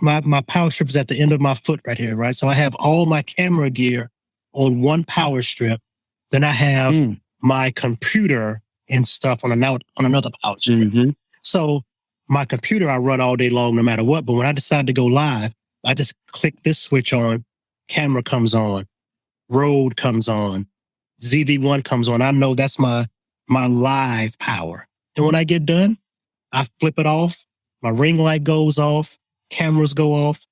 my power strip is at the end of my foot right here, right? So I have all my camera gear on one power strip. Then I have my computer and stuff on another power strip. Mm-hmm. So my computer, I run all day long no matter what. But when I decide to go live, I just click this switch on, camera comes on, Rode comes on, ZV-1 comes on. I know that's my live power. And when I get done, I flip it off. My ring light goes off, cameras go off,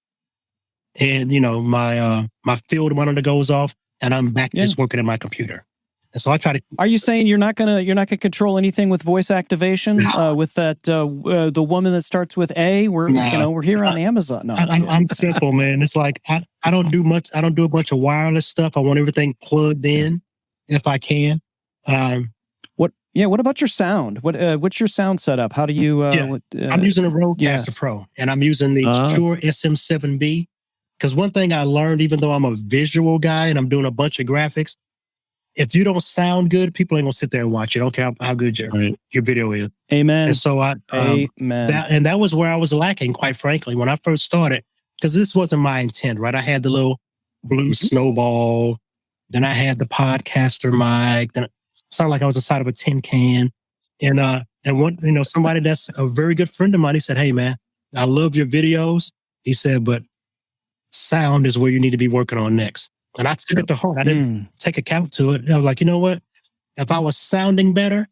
and my field monitor goes off, and I'm back just working at my computer. And so I try to. Are you saying you're not gonna control anything with voice activation? With that the woman that starts with A? We're here on Amazon. No, I'm simple, man. It's like I don't do much. I don't do a bunch of wireless stuff. I want everything plugged in if I can. What about your sound? What's your sound setup? How do you? I'm using a Rodecaster Pro, and I'm using the Shure SM7B. Because one thing I learned, even though I'm a visual guy and I'm doing a bunch of graphics, if you don't sound good, people ain't gonna sit there and watch it. I don't care how good your video is. Amen. And so that was where I was lacking, quite frankly, when I first started, because this wasn't my intent, right? I had the little blue snowball, Then I had the podcaster mic. Then it sounded like I was inside of a tin can. And one, somebody that's a very good friend of mine, he said, "Hey man, I love your videos." He said, "But sound is where you need to be working on next." And I took it to heart. I didn't take account to it. I was like, you know what? If I was sounding better,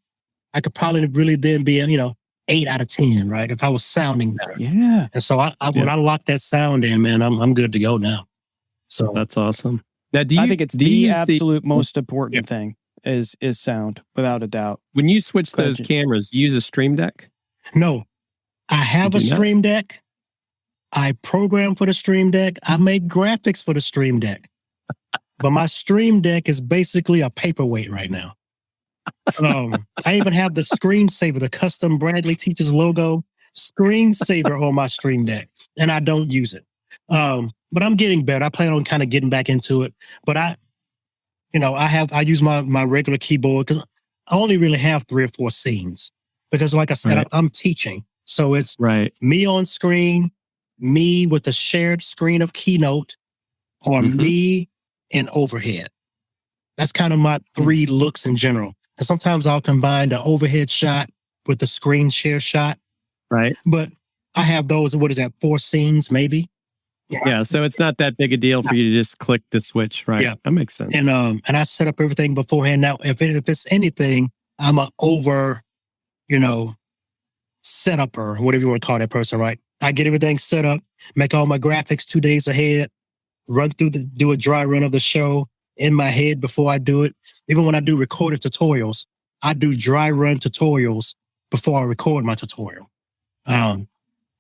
I could probably really then be, 8 out of 10, right? If I was sounding better. Yeah. And so when I lock that sound in, man, I'm good to go now. So that's awesome. Now, I think it's the absolute most important thing is sound, without a doubt. When you switch those cameras, you use a Stream Deck? No, I have a Stream Deck. I program for the Stream Deck. I make graphics for the Stream Deck. But my Stream Deck is basically a paperweight right now. I even have the screensaver, the custom Bradley Teaches logo screensaver on my Stream Deck, and I don't use it. But I'm getting better. I plan on kind of getting back into it. But I use my regular keyboard because I only really have 3 or 4 scenes. Because like I said, I'm teaching. So it's me on screen, me with a shared screen of Keynote, or me and overhead. That's kind of my 3 looks in general. And sometimes I'll combine the overhead shot with the screen share shot. Right. But I have those, 4 scenes maybe? Yeah, so it's not that big a deal for you to just click the switch, right? Yeah. That makes sense. And I set up everything beforehand. Now, if it's anything, I'm a setup or whatever you want to call that person, right? I get everything set up, make all my graphics 2 days ahead, do a dry run of the show in my head before I do it. Even when I do recorded tutorials, I do dry run tutorials before I record my tutorial. And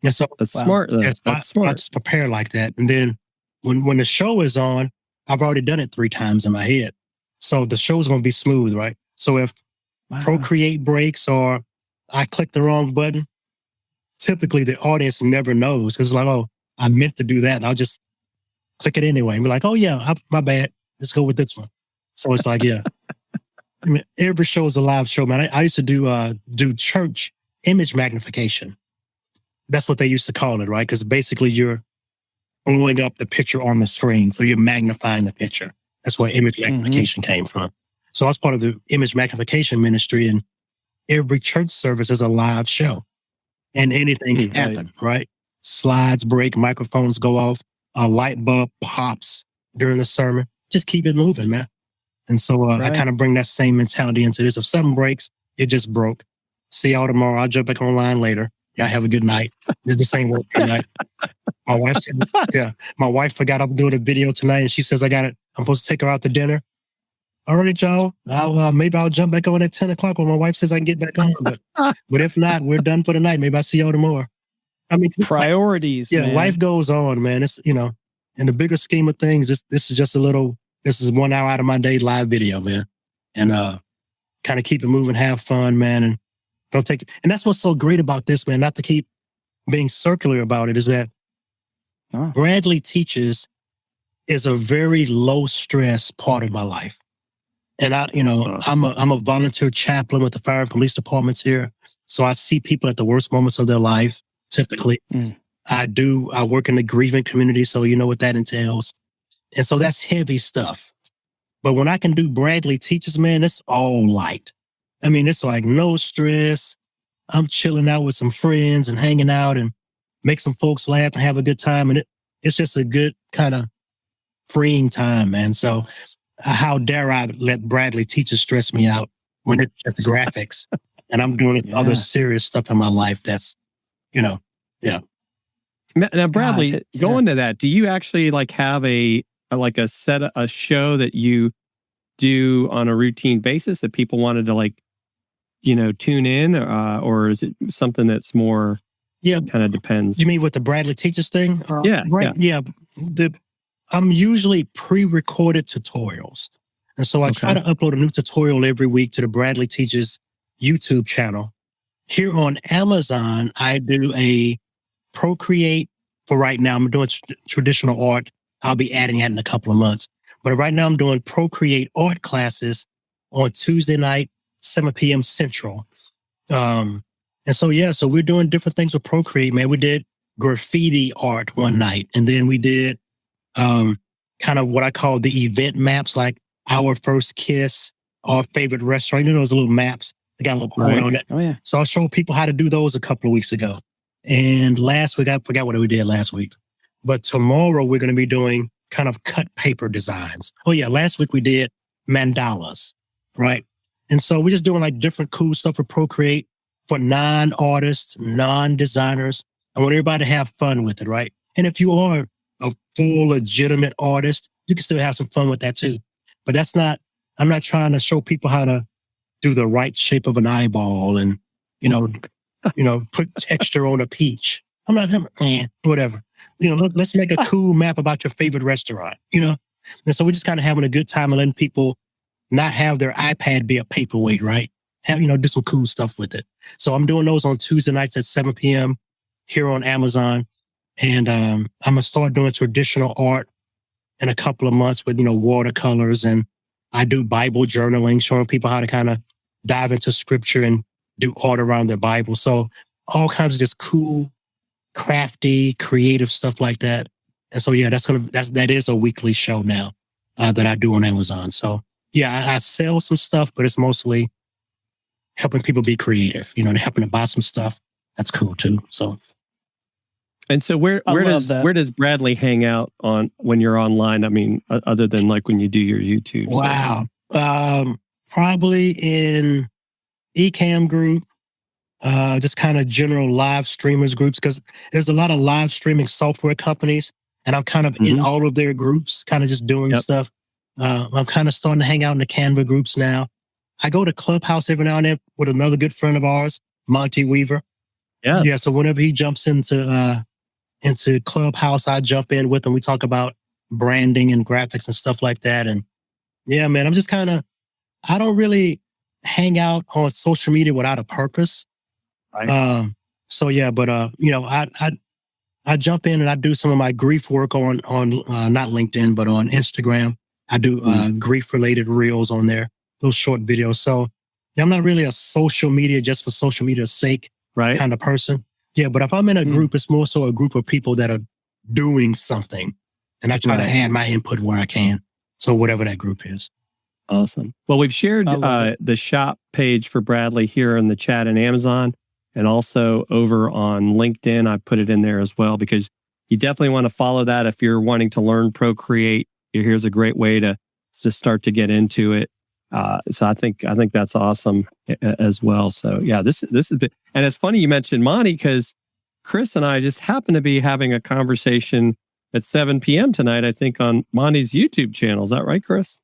so that's smart. That's smart. I just prepare like that. And then when the show is on, I've already done it 3 times in my head. So the show's going to be smooth, right? So if Procreate breaks or I click the wrong button, typically the audience never knows because it's like, oh, I meant to do that. And I'll just click it anyway and be like, oh yeah, my bad. Let's go with this one. So it's like, yeah. I mean, every show is a live show, man. I used to do church image magnification. That's what they used to call it, right? Because basically you're blowing up the picture on the screen. So you're magnifying the picture. That's where image magnification came from. So I was part of the image magnification ministry, and every church service is a live show. And anything can happen, right? Slides break, microphones go off, a light bulb pops during the sermon. Just keep it moving, man. And so I kind of bring that same mentality into this. If something breaks, it just broke. See y'all tomorrow. I'll jump back online later. Y'all have a good night. This ain't work tonight. My wife said, my wife forgot I'm doing a video tonight, and she says I'm supposed to take her out to dinner. All right, y'all. Maybe I'll jump back on at 10 o'clock when my wife says I can get back on. But if not, we're done for the night. Maybe I'll see y'all tomorrow. I mean, priorities. Man. Life goes on, man. It's, in the bigger scheme of things, this is just this is 1 hour out of my day live video, man. And kind of keep it moving, have fun, man. And don't take it. And that's what's so great about this, man, not to keep being circular about it, is that Bradley Teaches is a very low stress part of my life. And I'm a volunteer chaplain with the fire and police departments here. So I see people at the worst moments of their life, typically. I work in the grieving community, so you know what that entails. And so that's heavy stuff. But when I can do Bradley Teaches, man, it's all light. I mean, it's like no stress. I'm chilling out with some friends and hanging out and make some folks laugh and have a good time. And it's just a good kind of freeing time, man. So how dare I let Bradley Teaches stress me out when it's just graphics and I'm doing other serious stuff in my life that's, Now, Bradley, going to that, do you actually have a show that you do on a routine basis that people wanted to tune in, or is it something that's more kind of depends? You mean with the Bradley Teaches thing? Right. Yeah. I'm usually pre-recorded tutorials. And so I try to upload a new tutorial every week to the Bradley Teaches YouTube channel. Here on Amazon, I do a Procreate for right now. I'm doing traditional art. I'll be adding that in a couple of months. But right now I'm doing Procreate art classes on Tuesday night, 7 p.m. Central. And so we're doing different things with Procreate, man. We did graffiti art one night, and then we did kind of what I call the event maps. Like Our First Kiss, Our Favorite Restaurant. You know those little maps? They got a little point on it. Oh, yeah. So I showed people how to do those a couple of weeks ago. And last week, I forgot what we did last week. But tomorrow, we're going to be doing kind of cut paper designs. Oh, yeah. Last week, we did mandalas, right? And so we're just doing like different cool stuff for Procreate for non-artists, non-designers. I want everybody to have fun with it, right? And if you are a full, legitimate artist, you can still have some fun with that too. But I'm not trying to show people how to do the right shape of an eyeball and, put texture on a peach. I'm not, whatever. Let's make a cool map about your favorite restaurant, And so we're just kind of having a good time and letting people not have their iPad be a paperweight, right? Do some cool stuff with it. So I'm doing those on Tuesday nights at 7 p.m. here on Amazon. And I'm going to start doing traditional art in a couple of months with, watercolors. And I do Bible journaling, showing people how to kind of dive into scripture and do art around their Bible. So all kinds of just cool, crafty, creative stuff like that. And so, yeah, that is a weekly show now that I do on Amazon. So, yeah, I sell some stuff, but it's mostly helping people be creative. They're helping to buy some stuff. That's cool too. So. And so where does Bradley hang out on when you're online? I mean, other than like when you do your YouTube. Wow. Probably in Ecamm group, just kind of general live streamers groups, because there's a lot of live streaming software companies, and I'm kind of in all of their groups, kind of just doing stuff. I'm kind of starting to hang out in the Canva groups now. I go to Clubhouse every now and then with another good friend of ours, Monty Weaver. Yeah. Yeah. So whenever he jumps into Clubhouse, I jump in with him. We talk about branding and graphics and stuff like that. And yeah, man, I'm just I don't really hang out on social media without a purpose. Right. So yeah, but I jump in and I do some of my grief work on not LinkedIn, but on Instagram. I do grief related reels on there, those short videos. So yeah, I'm not really a social media just for social media's sake kind of person. Yeah, but if I'm in a group, it's more so a group of people that are doing something, and I try to add my input where I can. So whatever that group is. Awesome. Well, we've shared the shop page for Bradley here in the chat in Amazon, and also over on LinkedIn. I put it in there as well, because you definitely want to follow that if you're wanting to learn Procreate. Here's a great way to start to get into it. So I think that's awesome as well. So yeah, this is big. And it's funny you mentioned Monty, because Chris and I just happen to be having a conversation at 7 p.m. tonight, I think, on Monty's YouTube channel. Is that right, Chris?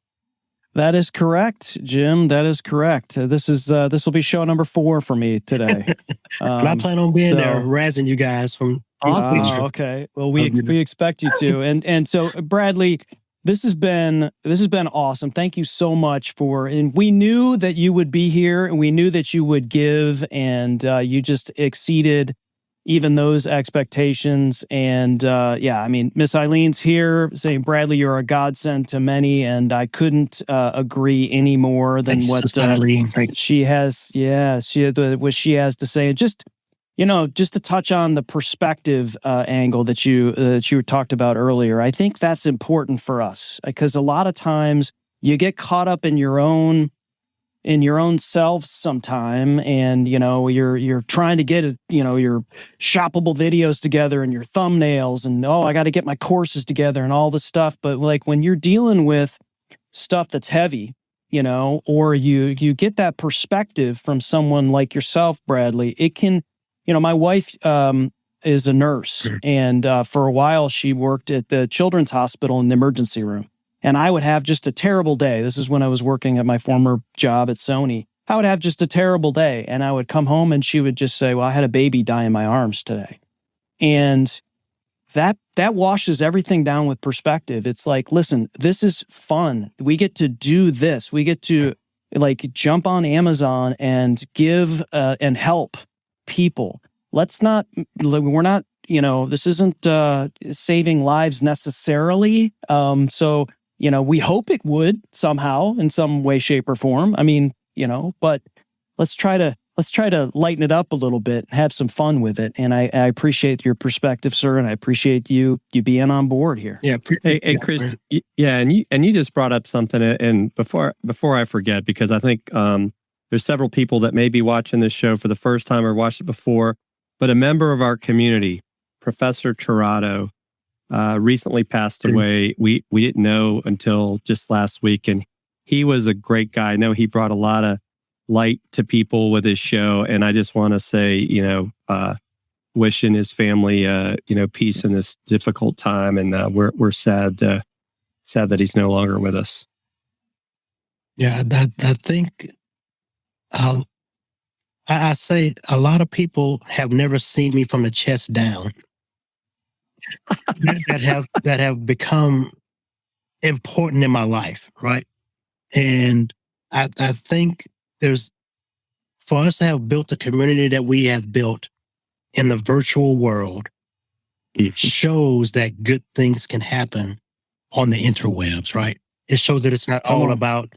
That is correct, Jim. That is correct. This will be show number 4 for me today. I plan on being there, razzing you guys from. Awesome. Okay. Well, we expect you to. And so, Bradley, this has been awesome. Thank you so much and we knew that you would be here, and we knew that you would give, and you just exceeded even those expectations. And Miss Eileen's here saying, Bradley, you're a godsend to many, and I couldn't agree any more than what she has. Yeah, what she has to say. And just to touch on the perspective angle that you talked about earlier, I think that's important for us, because a lot of times you get caught up in your own self sometime, and you're trying to get your shoppable videos together and your thumbnails, and I got to get my courses together and all this stuff. But like when you're dealing with stuff that's heavy, or you get that perspective from someone like yourself, Bradley, it can. My wife is a nurse, and for a while she worked at the Children's Hospital in the emergency room. And I would have just a terrible day. This is when I was working at my former job at Sony. I would have just a terrible day, and I would come home and she would just say, well, I had a baby die in my arms today. And that washes everything down with perspective. It's like, listen, this is fun. We get to do this. We get to jump on Amazon and give and help people. We're not, this isn't saving lives necessarily. So, we hope it would somehow in some way, shape, or form. I mean, but let's try to let's try to lighten it up a little bit, have some fun with it. And I appreciate your perspective, sir, and I appreciate you being on board here. Yeah. Hey, Chris. Yeah, and you just brought up something, and before I forget, because I think there's several people that may be watching this show for the first time or watched it before, but a member of our community, Professor Tirado, recently passed away. We didn't know until just last week, and he was a great guy. I know he brought a lot of light to people with his show, and I just want to say, wishing his family, peace in this difficult time, and we're sad that he's no longer with us. Yeah, I think I say a lot of have never seen me from the chest down. that have become important in my life, right? And I think for us to have built the community that we have built in the virtual world, it shows that good things can happen on the interwebs, right? It shows that it's not all about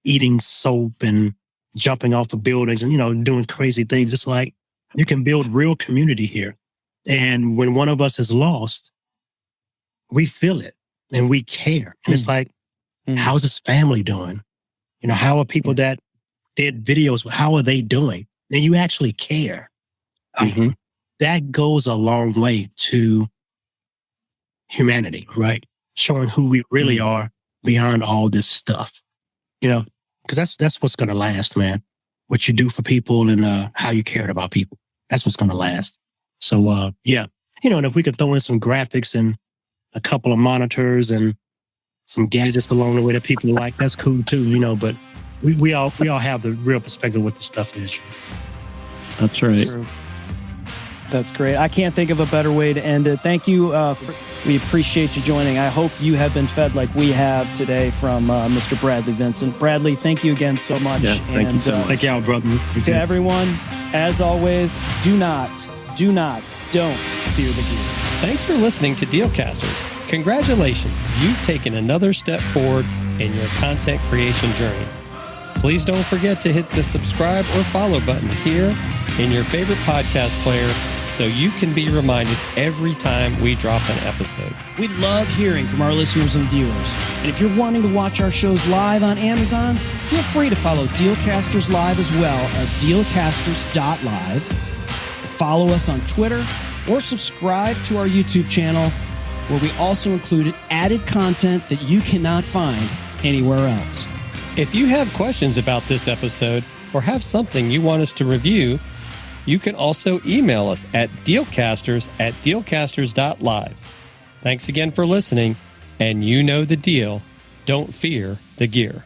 eating soap and jumping off of buildings and, doing crazy things. It's like you can build real community here. And when one of us is lost, we feel it and we care. And it's like, how's his family doing? How are people that did videos, how are they doing? And you actually care. That goes a long way to humanity, right? Showing who we really are beyond all this stuff, because that's what's going to last, man. What you do for people and how you cared about people. That's what's going to last. So, and if we could throw in some graphics and a couple of monitors and some gadgets along the way that people like, that's cool too, but we all have the real perspective of what the stuff is. That's right. That's true. That's great. I can't think of a better way to end it. Thank you. We appreciate you joining. I hope you have been fed like we have today from Mr. Bradley Vinson. Bradley, thank you again so much. Yes, thank you so much. Thank y'all, brother. To everyone, as always, don't fear the gear. Thanks for listening to Dealcasters. Congratulations, you've taken another step forward in your content creation journey. Please don't forget to hit the subscribe or follow button here in your favorite podcast player so you can be reminded every time we drop an episode. We love hearing from our listeners and viewers. And if you're wanting to watch our shows live on Amazon, feel free to follow Dealcasters Live as well at dealcasters.live. Follow us on Twitter or subscribe to our YouTube channel, where we also included added content that you cannot find anywhere else. If you have questions about this episode or have something you want us to review, you can also email us at dealcasters@dealcasters.live. Thanks again for listening, and you know the deal. Don't fear the gear.